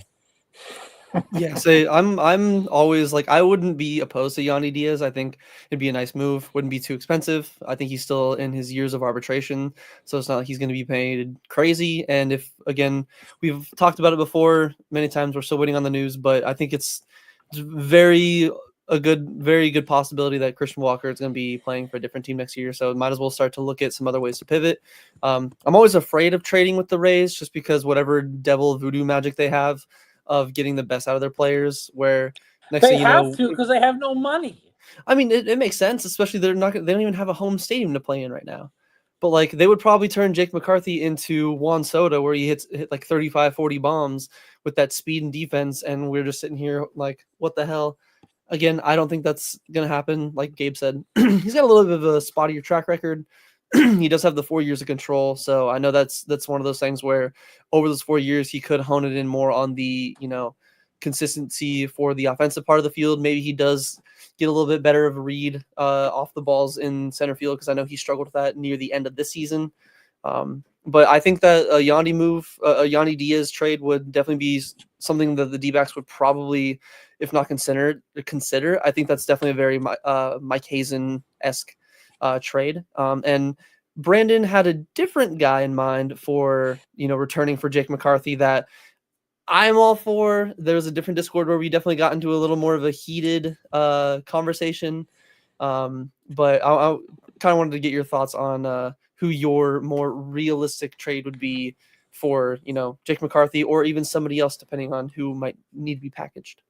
Yeah, so I'm always like, I wouldn't be opposed to Yandy Diaz. I think it'd be a nice move. Wouldn't be too expensive. I think he's still in his years of arbitration, so it's not like he's going to be paid crazy. And if, again, we've talked about it before many times, we're still waiting on the news, but I think it's very good possibility that Christian Walker is going to be playing for a different team next year. So might as well start to look at some other ways to pivot. I'm always afraid of trading with the Rays just because whatever devil voodoo magic they have of getting the best out of their players, where next They thing you have know, to because they have no money. I mean, it makes sense, especially they don't even have a home stadium to play in right now. But like, they would probably turn Jake McCarthy into Juan Soto, where he hit like 35, 40 bombs with that speed and defense, and we're just sitting here like, what the hell? Again, I don't think that's gonna happen. Like Gabe said, he's got a little bit of a spottier track record. He does have the 4 years of control, so I know that's one of those things where over those 4 years he could hone it in more on the consistency for the offensive part of the field. Maybe he does get a little bit better of a read off the balls in center field, because I know he struggled with that near the end of this season. But I think that a Yandy Diaz trade would definitely be something that the D-backs would probably, if not consider. I think that's definitely a very Mike Hazen-esque trade. And Brandon had a different guy in mind for, returning for Jake McCarthy that I'm all for. There's a different Discord where we definitely got into a little more of a heated conversation. But I kind of wanted to get your thoughts on who your more realistic trade would be for, Jake McCarthy or even somebody else, depending on who might need to be packaged.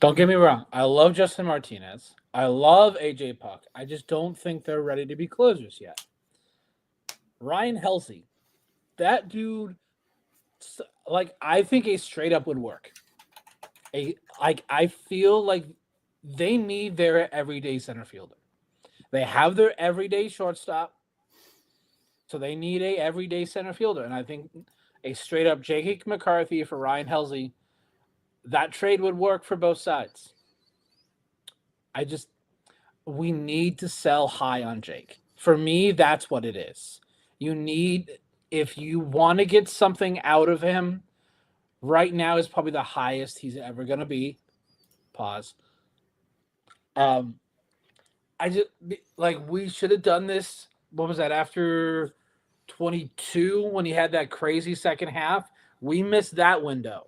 Don't get me wrong. I love Justin Martinez. I love AJ Puck. I just don't think they're ready to be closers yet. Ryan Helsey, that dude, like, I think a straight up would work. I feel like they need their everyday center fielder. They have their everyday shortstop, so they need a everyday center fielder. And I think a straight up Jake McCarthy for Ryan Helsey, that trade would work for both sides. We need to sell high on Jake. For me, that's what it is. If you want to get something out of him, right now is probably the highest he's ever going to be. Pause. I just like we should have done this. What was that after 22 when he had that crazy second half? We missed that window.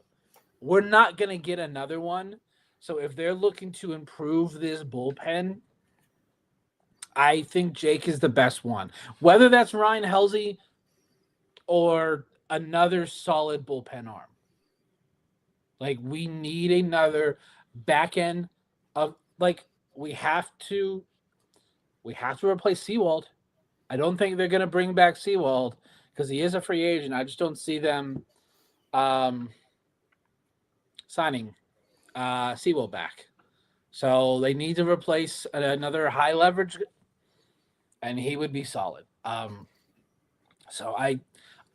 We're not going to get another one. So if they're looking to improve this bullpen, I think Jake is the best one. Whether that's Ryan Helsley or another solid bullpen arm. Like we need another back end of like we have to replace Seawald. I don't think they're gonna bring back Seawald because he is a free agent. I just don't see them signing Seawald back. So they need to replace another high leverage, and he would be solid. So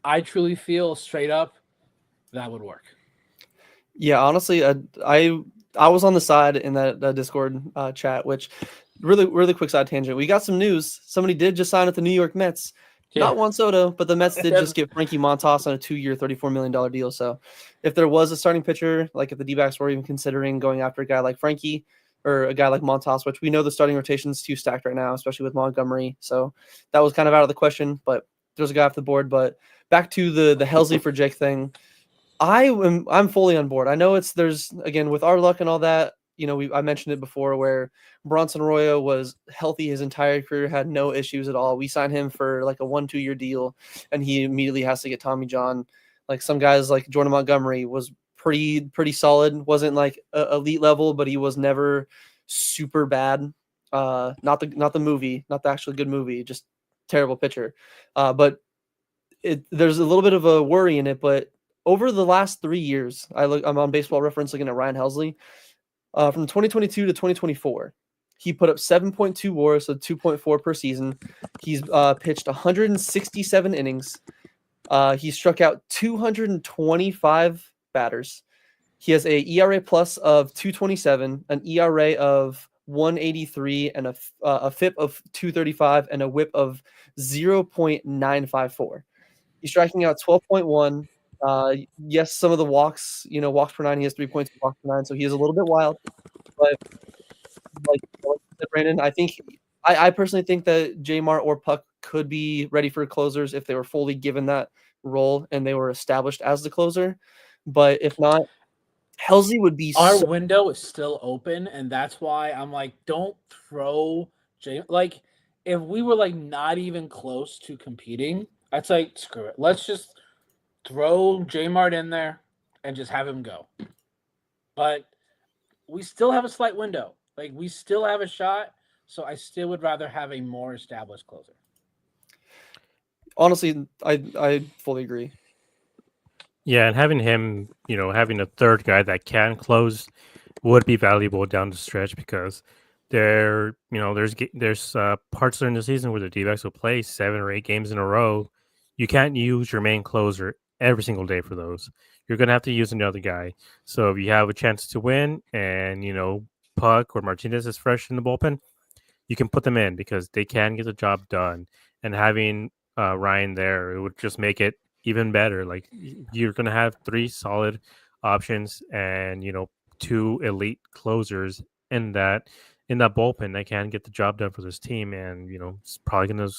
I truly feel straight up that would work. Yeah, honestly, I was on the side in that Discord chat, which really quick side tangent. We got some news. Somebody did just sign at the New York Mets. Yeah. Not Juan Soto, but the Mets did just give Frankie Montas on a 2-year, $34 million deal. So if there was a starting pitcher, like if the D-backs were even considering going after a guy like Frankie or a guy like Montas, which we know the starting rotation is too stacked right now, especially with Montgomery. So that was kind of out of the question, but there's a guy off the board. But back to the Helsley for Jake thing. I'm fully on board. I know there's again with our luck and all that. I mentioned it before where Bronson Arroyo was healthy his entire career, had no issues at all. We signed him for like a 1-2 year deal, and he immediately has to get Tommy John. Like some guys like Jordan Montgomery was pretty solid. Wasn't like elite level, but he was never super bad. Not the movie, not the actual good movie, just terrible pitcher. But there's a little bit of a worry in it, but over the last 3 years, I'm on Baseball Reference looking at Ryan Helsley. From 2022 to 2024, he put up 7.2 WAR, so 2.4 per season. He's pitched 167 innings. He struck out 225 batters. He has a ERA plus of 227, an ERA of 183, and a FIP of 235, and a WHIP of 0.954. He's striking out 12.1. Yes, some of the walks, walks per nine, he has 3.2 walks per nine, so he is a little bit wild. But like you said, Brandon, I personally think that Jamar or Puck could be ready for closers if they were fully given that role and they were established as the closer. But if not, Helsley would be our window is still open, and that's why I'm like, don't throw like if we were like not even close to competing, I'd say screw it. Let's just throw J-Mart in there and just have him go. But we still have a slight window. Like we still have a shot, so I still would rather have a more established closer. Honestly, I fully agree. Yeah, and having him, having a third guy that can close would be valuable down the stretch because there's parts during the season where the D-backs will play 7 or 8 games in a row. You can't use your main closer every single day for those. You're going to have to use another guy. So if you have a chance to win and, Puck or Martinez is fresh in the bullpen, you can put them in because they can get the job done. And having Ryan there, it would just make it even better. Like you're going to have 3 solid options and, 2 elite closers in that bullpen that can get the job done for this team. And, it's probably going to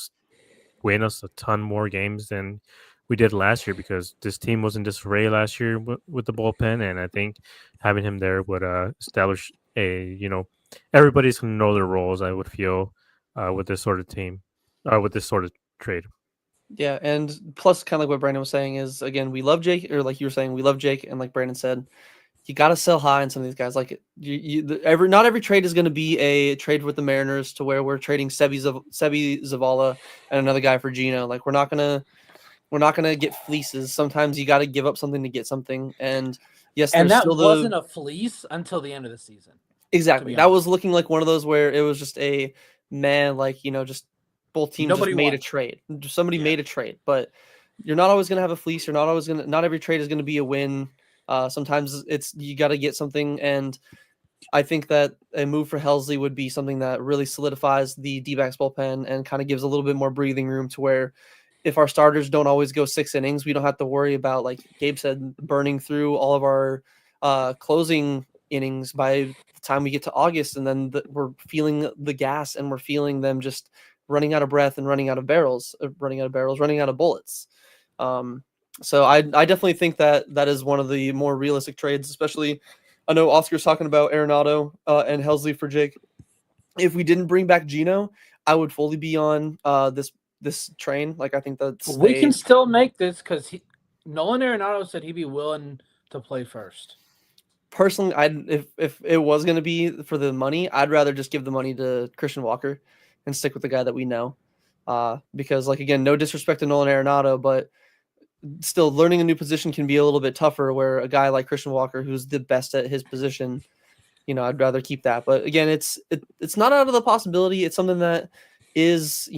win us a ton more games than we did last year because this team was in disarray last year with the bullpen. And I think having him there would establish everybody's going to know their roles, I would feel, with this sort of team, with this sort of trade. Yeah, and plus, kind of like what Brandon was saying is, again, we love Jake, or like you were saying, we love Jake, and like Brandon said, you got to sell high on some of these guys. Like, not every trade is going to be a trade with the Mariners to where we're trading Sebi Zavala and another guy for Gino. Like, we're not gonna get fleeces. Sometimes you got to give up something to get something. And yes, and there's that still wasn't a fleece until the end of the season. Exactly. That was looking like one of those where it was just a just both teams Nobody just made won. a trade. Somebody made a trade, but you're not always going to have a fleece. You're not always not every trade is going to be a win. Sometimes you got to get something. And I think that a move for Helsley would be something that really solidifies the D-backs bullpen and kind of gives a little bit more breathing room to where if our starters don't always go 6 innings, we don't have to worry about, like Gabe said, burning through all of our closing innings by the time we get to August, and then we're feeling the gas and we're feeling them just running out of breath and running out of running out of bullets. So I definitely think that is one of the more realistic trades, especially I know Oscar's talking about Arenado and Helsley for Jake. If we didn't bring back Gino, I would fully be on this train. Like, I think that's we can still make this because Nolan Arenado said he'd be willing to play first. Personally, if it was going to be for the money, I'd rather just give the money to Christian Walker and stick with the guy that we know. Because, like, again, no disrespect to Nolan Arenado, but still learning a new position can be a little bit tougher, where a guy like Christian Walker, who's the best at his position, I'd rather keep that. But again, it's not out of the possibility. It's something that is,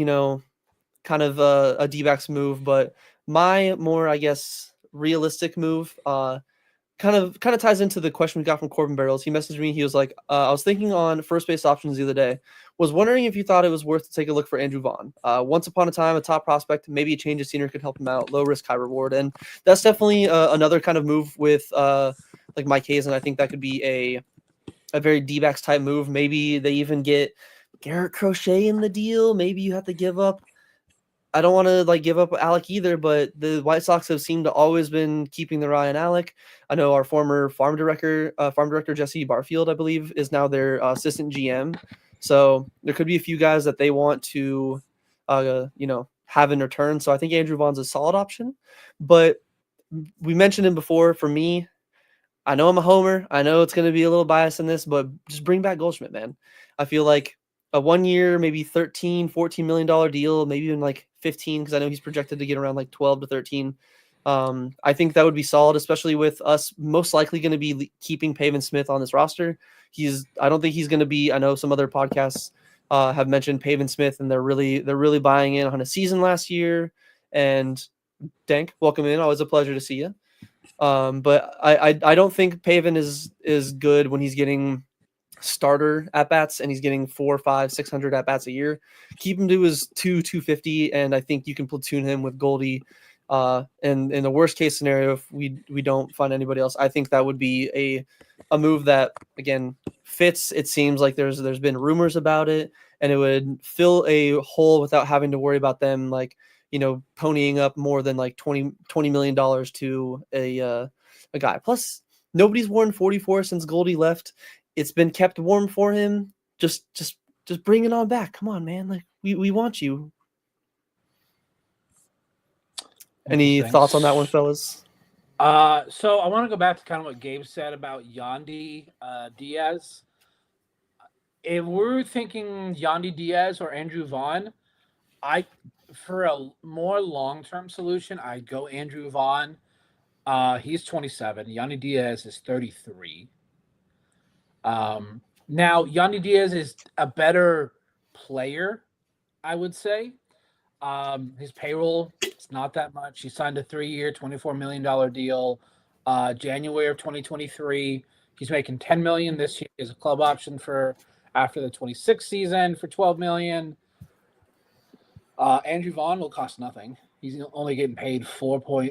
kind of a D-backs move, but my more, I guess, realistic move, kind of ties into the question we got from Corbin Barrels. He messaged me. He was like, I was thinking on first base options the other day. Was wondering if you thought it was worth to take a look for Andrew Vaughn. Once upon a time, a top prospect, maybe a change of scenery could help him out. Low risk, high reward. And that's definitely another kind of move with like Mike Hazen. I think that could be a very D-backs type move. Maybe they even get Garrett Crochet in the deal. Maybe you have to give up. I don't want to give up Alec either, but the White Sox have seemed to always been keeping their eye on Alec. I know our former farm director Jesse Barfield, I believe, is now their assistant GM. So there could be a few guys that they want to, have in return. So I think Andrew Vaughn's a solid option. But we mentioned him before. For me, I know I'm a homer. I know it's going to be a little biased in this, but just bring back Goldschmidt, man. I feel like a 1 year, maybe $13-14 million deal, maybe even 15, because I know he's projected to get around 12 to 13. I think that would be solid, especially with us most likely going to be keeping Pavin Smith on this roster. I don't think he's going to be. I know some other podcasts have mentioned Pavin Smith, and they're really buying in on a season last year. And Dank, welcome in. Always a pleasure to see you. But I don't think Pavin is good when he's getting starter at bats and he's getting 400, 500, 600 at bats a year. Keep him to his 250, and I think you can platoon him with Goldie. And in the worst case scenario, if we don't find anybody else, I think that would be a move that again fits. It seems like there's been rumors about it, and it would fill a hole without having to worry about them ponying up more than $20 million to a guy. Plus, nobody's worn 44 since Goldie left. It's been kept warm for him. Just bring it on back. Come on, man. We want you. Any thoughts on that one, fellas? So I want to go back to kind of what Gabe said about Yandy Diaz. If we're thinking Yandy Diaz or Andrew Vaughn, for a more long-term solution, I'd go Andrew Vaughn. He's 27. Yandy Diaz is 33. Now, Yandy Diaz is a better player, I would say. His payroll is not that much. He signed a 3-year, $24 million deal January of 2023. He's making $10 million this year. He has a club option for after the 26th season for $12 million. Andrew Vaughn will cost nothing. He's only getting paid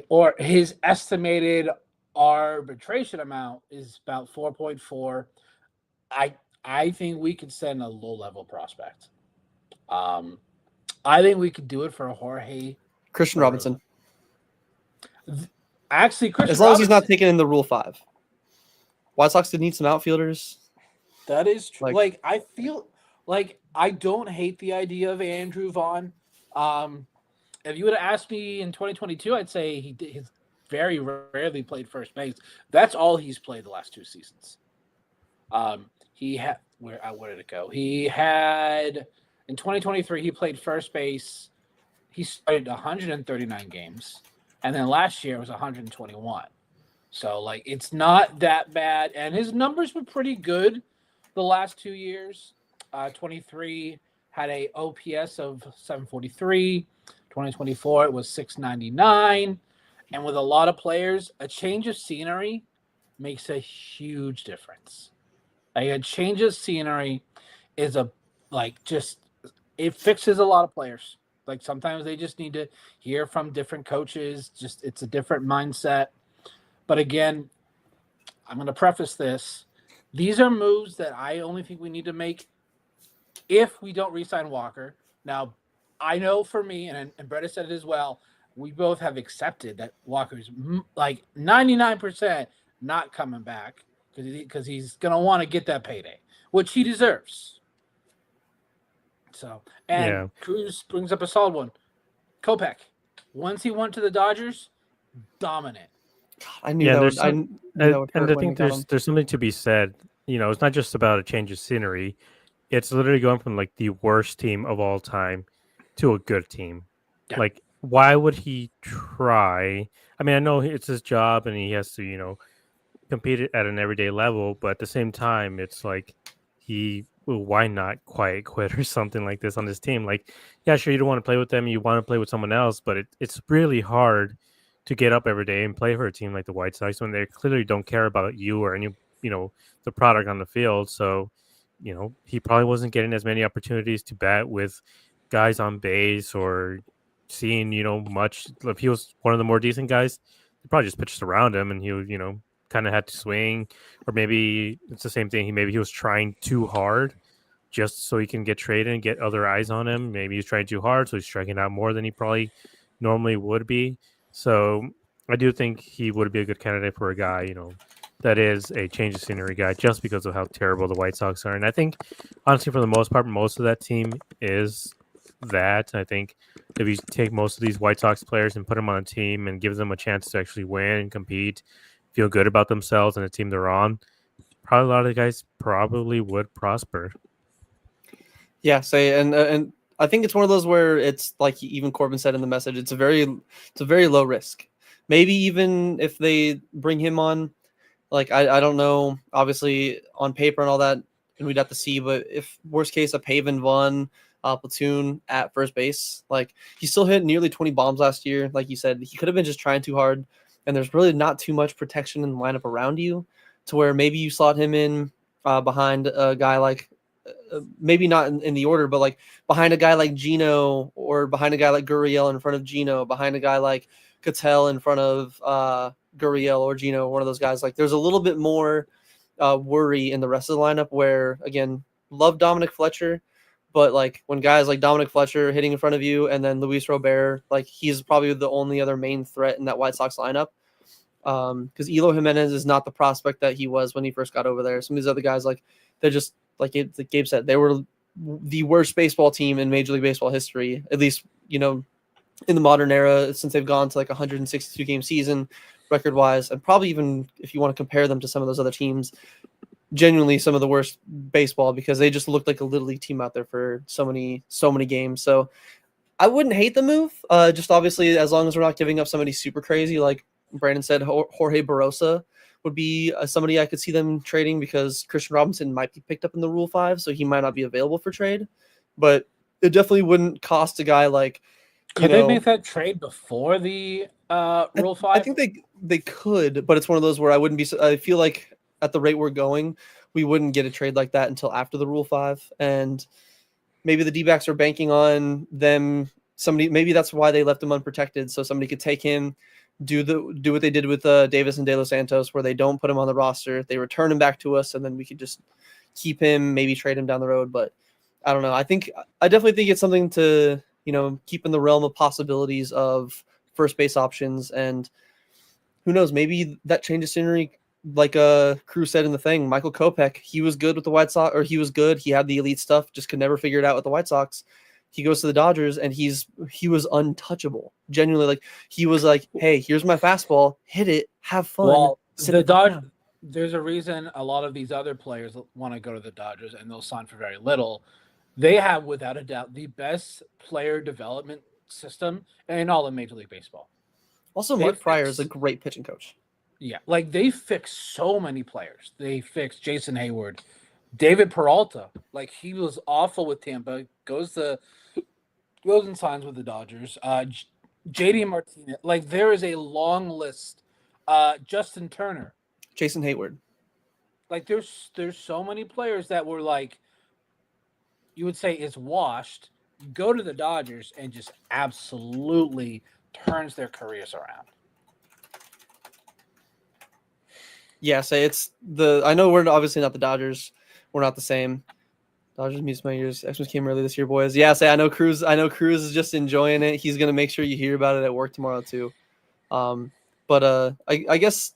or his estimated arbitration amount is about 4.4. I think we could send a low-level prospect. I think we could do it for Christian Robinson. Actually, Christian as long Robinson, as he's not taken in the Rule 5. White Sox did need some outfielders. That is true. I feel like I don't hate the idea of Andrew Vaughn. If you would have asked me in 2022, I'd say he's very rarely played first base. That's all he's played the last 2 seasons. He had where did it go? He had in 2023 he played first base. He started 139 games, and then last year it was 121. So it's not that bad, and his numbers were pretty good the last 2 years. 23 had a OPS of 743. 2024 it was 699, and with a lot of players, a change of scenery makes a huge difference. A change of scenery is it fixes a lot of players. Like sometimes they just need to hear from different coaches. Just it's a different mindset. But again, I'm going to preface this. These are moves that I only think we need to make if we don't re-sign Walker. Now, I know for me, and Brett has said it as well, we both have accepted that Walker's like 99% not coming back because he's going to want to get that payday, which he deserves. So, and Cruz brings up a solid one. Kopech, once he went to the Dodgers, dominant. I knew that would. I knew that would hurt and I when think we got him. there's something to be said. It's not just about a change of scenery. It's literally going from like the worst team of all time to a good team. Yeah. Like, why would he try? I mean, I know it's his job and he has to, compete at an everyday level, but at the same time, it's like why not quiet quit or something like this on this team? Like, yeah, sure, you don't want to play with them, you want to play with someone else, but it's really hard to get up every day and play for a team like the White Sox when they clearly don't care about you or any, the product on the field. So, he probably wasn't getting as many opportunities to bat with guys on base or seeing, much. If he was one of the more decent guys, they probably just pitched around him and he would, kind of had to swing, or maybe it's the same thing. Maybe he was trying too hard just so he can get traded and get other eyes on him. Maybe he's trying too hard, so he's striking out more than he probably normally would be. So I do think he would be a good candidate for a guy, that is a change of scenery guy, just because of how terrible the White Sox are. And I think, honestly, for the most part, most of that team is that. I think if you take most of these White Sox players and put them on a team and give them a chance to actually win and compete, feel good about themselves and the team they're on, probably a lot of the guys probably would prosper. Yeah, and I think it's one of those where it's like even Corbin said in the message, it's a very low risk. Maybe even if they bring him on, like I don't know, obviously on paper and all that, and we'd have to see. But if worst case, a Pavin Vaughn platoon at first base, like he still hit nearly 20 bombs last year. Like you said, he could have been just trying too hard, and there's really not too much protection in the lineup around you, to where maybe you slot him in behind a guy like. Maybe not in the order, but like behind a guy like Gino, or behind a guy like Gurriel in front of Gino, behind a guy like Cattell in front of Gurriel or Gino, one of those guys. Like there's a little bit more worry in the rest of the lineup, where again, love Dominic Fletcher, but like when guys like Dominic Fletcher hitting in front of you, and then Luis Robert, like he's probably the only other main threat in that White Sox lineup. Because Eloy Jimenez is not the prospect that he was when he first got over there. Some of these other guys, like they're just like Gabe said, they were the worst baseball team in Major League Baseball history, at least in the modern era, since they've gone to like 162 game season record wise, and probably even if you want to compare them to some of those other teams, genuinely some of the worst baseball, because they just looked like a little league team out there for so many games. So I wouldn't hate the move, just obviously as long as we're not giving up somebody super crazy. Like Brandon said, Jorge Barosa would be somebody I could see them trading, because Christian Robinson might be picked up in the Rule 5, so he might not be available for trade. But it definitely wouldn't cost a guy like. Could they make that trade before the Rule 5? I think they could, but it's one of those where I wouldn't be. I feel like at the rate we're going, we wouldn't get a trade like that until after the Rule 5, and maybe the D-backs are banking on them. Maybe that's why they left him unprotected, so somebody could take him. Do what they did with Davis and De Los Santos, where they don't put him on the roster, they return him back to us, and then we could just keep him, maybe trade him down the road. But I don't know. I definitely think it's something to keep in the realm of possibilities of first base options, and who knows, maybe that changes scenery. Like Cruz said in the thing, Michael Kopech, he was good with the White Sox, or he was good. He had the elite stuff, just could never figure it out with the White Sox. He goes to the Dodgers, and he was untouchable. Genuinely, like he was like, "Hey, here's my fastball, hit it, have fun." Well, the Dodgers. There's a reason a lot of these other players want to go to the Dodgers, and they'll sign for very little. They have, without a doubt, the best player development system in all of Major League Baseball. Also, Mark Pryor is a great pitching coach. Yeah, like they fixed so many players. They fixed Jason Hayward, David Peralta. Like he was awful with Tampa. Goes and signs with the Dodgers. JD Martinez. Like there is a long list. Justin Turner. Jason Hayward. Like there's so many players that were like, you would say is washed, go to the Dodgers and just absolutely turns their careers around. Yeah, say it's the. I know we're obviously not the Dodgers. We're not the same. Dodgers music my ears. Xmas came early this year, boys. Yeah, say I know Cruz is just enjoying it. He's gonna make sure you hear about it at work tomorrow too. But I guess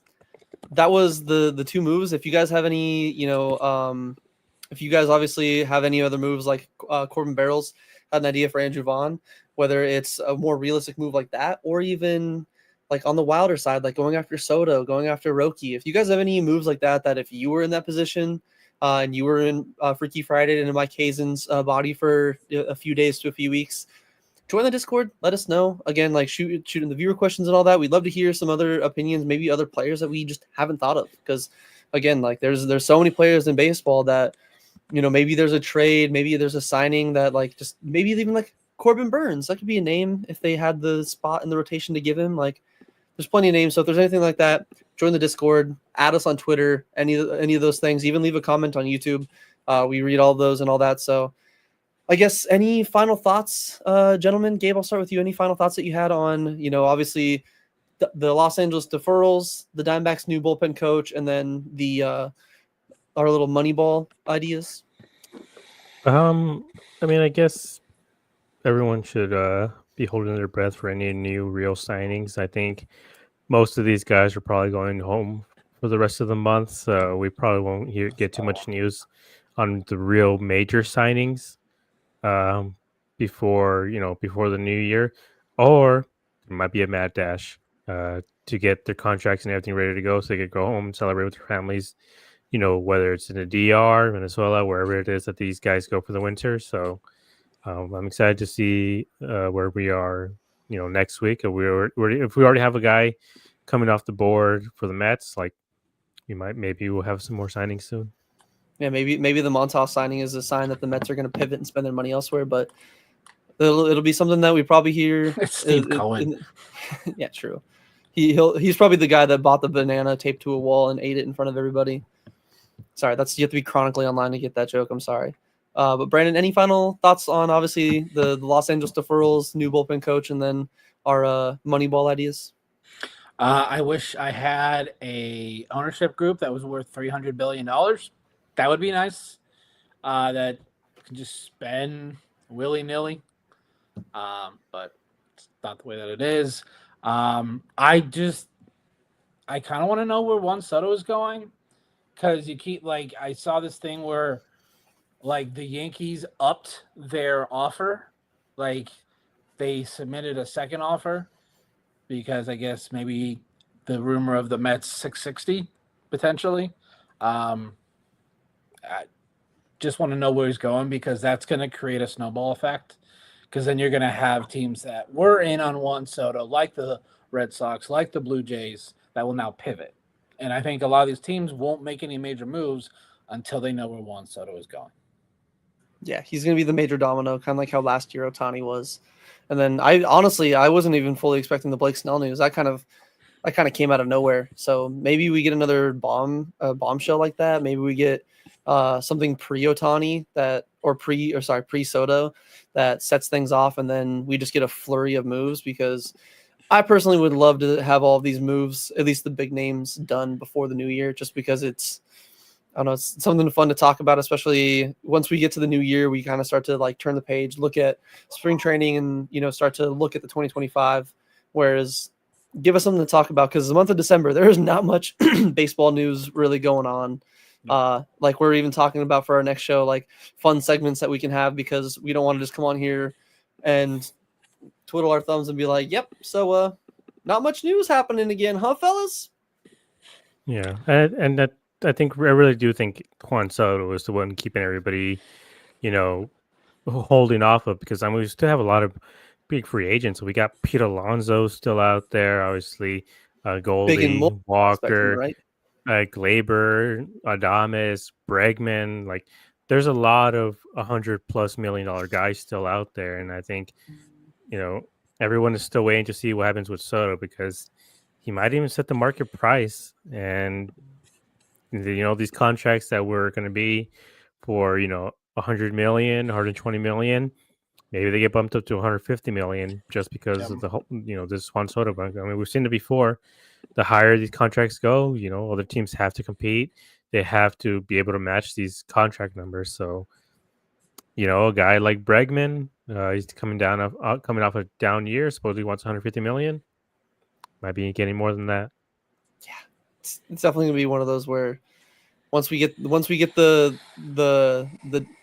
that was the two moves. If you guys have any, if you guys obviously have any other moves like Corbin Barrels had an idea for Andrew Vaughn, whether it's a more realistic move like that or even like on the wilder side, like going after Soto, going after Roki. If you guys have any moves like that, that if you were in that position and you were in Freaky Friday and in Mike Hazen's body for a few days to a few weeks, join the Discord. Let us know. Again, like shoot in the viewer questions and all that. We'd love to hear some other opinions, maybe other players that we just haven't thought of. Because again, like there's so many players in baseball that, maybe there's a trade, maybe there's a signing that like just maybe even like Corbin Burns. That could be a name if they had the spot in the rotation to give him. Like there's plenty of names. So if there's anything like that, join the Discord, add us on Twitter, any of those things, even leave a comment on YouTube. We read all those and all that. So I guess any final thoughts, gentlemen? Gabe, I'll start with you. Any final thoughts that you had on, obviously the Los Angeles deferrals, the Diamondbacks' new bullpen coach, and then the our little Moneyball ideas? I mean, I guess everyone should be holding their breath for any new real signings. I think most of these guys are probably going home for the rest of the month, so we probably won't get too much news on the real major signings before the new year, or there might be a mad dash to get their contracts and everything ready to go so they could go home and celebrate with their families. Whether it's in the DR, Venezuela, wherever it is that these guys go for the winter. So I'm excited to see where we are, next week. If we already have a guy coming off the board for the Mets, like maybe we'll have some more signings soon. Yeah, maybe the Montas signing is a sign that the Mets are going to pivot and spend their money elsewhere, but it'll be something that we probably hear. It's Steve Cohen. Yeah, true. He's probably the guy that bought the banana taped to a wall and ate it in front of everybody. Sorry, you have to be chronically online to get that joke. I'm sorry. But Brandon, any final thoughts on obviously the Los Angeles deferrals, new bullpen coach, and then our Moneyball ideas? I wish I had a ownership group that was worth $300 billion. That would be nice. That can just spend willy-nilly. But it's not the way that it is. I kind of want to know where Juan Soto is going, because you keep I saw this thing where the Yankees upped their offer, they submitted a second offer because I guess maybe the rumor of the Mets 660 potentially. I just want to know where he's going, because that's going to create a snowball effect. Because then you're going to have teams that were in on Juan Soto, like the Red Sox, like the Blue Jays, that will now pivot. And I think a lot of these teams won't make any major moves until they know where Juan Soto is going. Yeah, he's going to be the major domino, kind of like how last year Ohtani was. And then I wasn't even fully expecting the Blake Snell news. That kind of came out of nowhere. So maybe we get another bombshell like that. Maybe we get something pre-Ohtani pre-Soto that sets things off, and then we just get a flurry of moves, because I personally would love to have all of these moves, at least the big names, done before the new year, just because it's something fun to talk about, especially once we get to the new year. We kind of start to turn the page, look at spring training, and start to look at the 2025, whereas give us something to talk about, because the month of December, there is not much baseball news really going on. We're even talking about for our next show, fun segments that we can have, because we don't want to just come on here and twiddle our thumbs and be like, yep, so not much news happening again, huh, fellas? Yeah, and that I really do think Juan Soto is the one keeping everybody, holding off of, because we still have a lot of big free agents. We got Pete Alonso still out there, obviously, Goldie, Walker, right? Glaber, Adames, Bregman. There's a lot of $100+ million guys still out there, and I think everyone is still waiting to see what happens with Soto, because he might even set the market price. And these contracts that were going to be for 100 million, 120 million, maybe they get bumped up to 150 million just because of the whole, this Juan Soto bank. I mean, we've seen it before. The higher these contracts go, other teams have to compete. They have to be able to match these contract numbers. So, a guy like Bregman, he's coming off a down year. Supposedly wants 150 million. Might be getting more than that. Yeah, it's definitely gonna be one of those where once we get the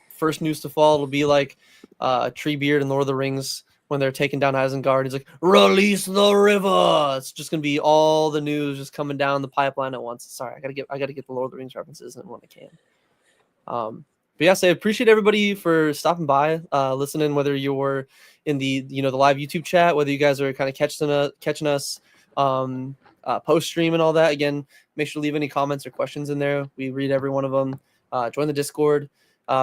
first news to fall, it'll be like Treebeard and Lord of the Rings when they're taking down Isengard. He's like, release the river. It's just gonna be all the news just coming down the pipeline at once. Sorry, I gotta get the Lord of the Rings references in when I can. But yes, I appreciate everybody for stopping by, listening, whether you're in the the live YouTube chat, whether you guys are kind of catching us post stream and all that. Again, make sure to leave any comments or questions in there. We read every one of them. Join the Discord.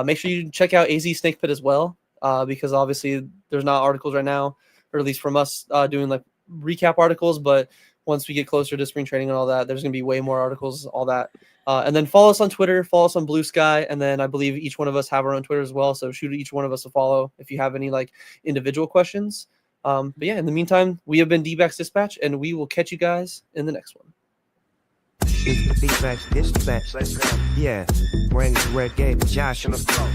Make sure you check out AZ Snake Pit as well, because obviously there's not articles right now, or at least from us doing like recap articles. But once we get closer to spring training and all that, there's going to be way more articles, all that. And then follow us on Twitter, follow us on Blue Sky, and then I believe each one of us have our own Twitter as well. So shoot each one of us a follow if you have any like individual questions. But yeah, in the meantime, we have been Dbacks Dispatch, and we will catch you guys in the next one. It's the Dbacks Dispatch. Let's go. Yeah, brand red game, Josh on the floor.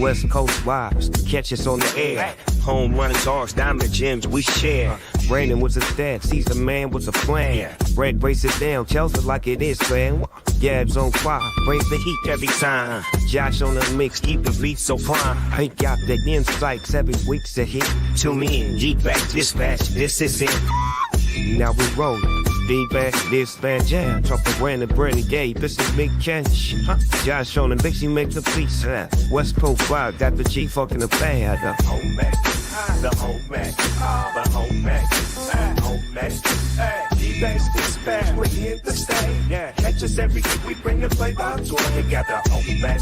West Coast vibes, catch us on the air. Home running dogs, diamond gems we share. Brandon was a dad, sees the man with a plan. Red brace it down, tells it like it is, man. Gabs on fire, brings the heat every time. Josh on the mix, keep the beat so prime. I got the insights every week's a hit. Tune in, Dbacks Dispatch, this is it. Now we rollin'. Dbacks Dispatch, yeah. Talk to Brandon, Gabe, this is Big Catch. Josh on the mix, he makes the beats. West Coast vibe, got the G fucking the bad. The home Mac, the home Mac, the home Mac, home Mac. Dbacks Dispatch, we're here to stay. Yeah, catch us every week, we bring the flavor to it. We got the home Mac,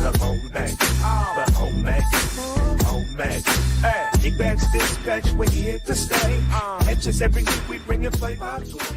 the home Mac, the home Mac, home Mac. Dbacks Dispatch, we're here to stay. Catch us every week, we bring the flavor to it.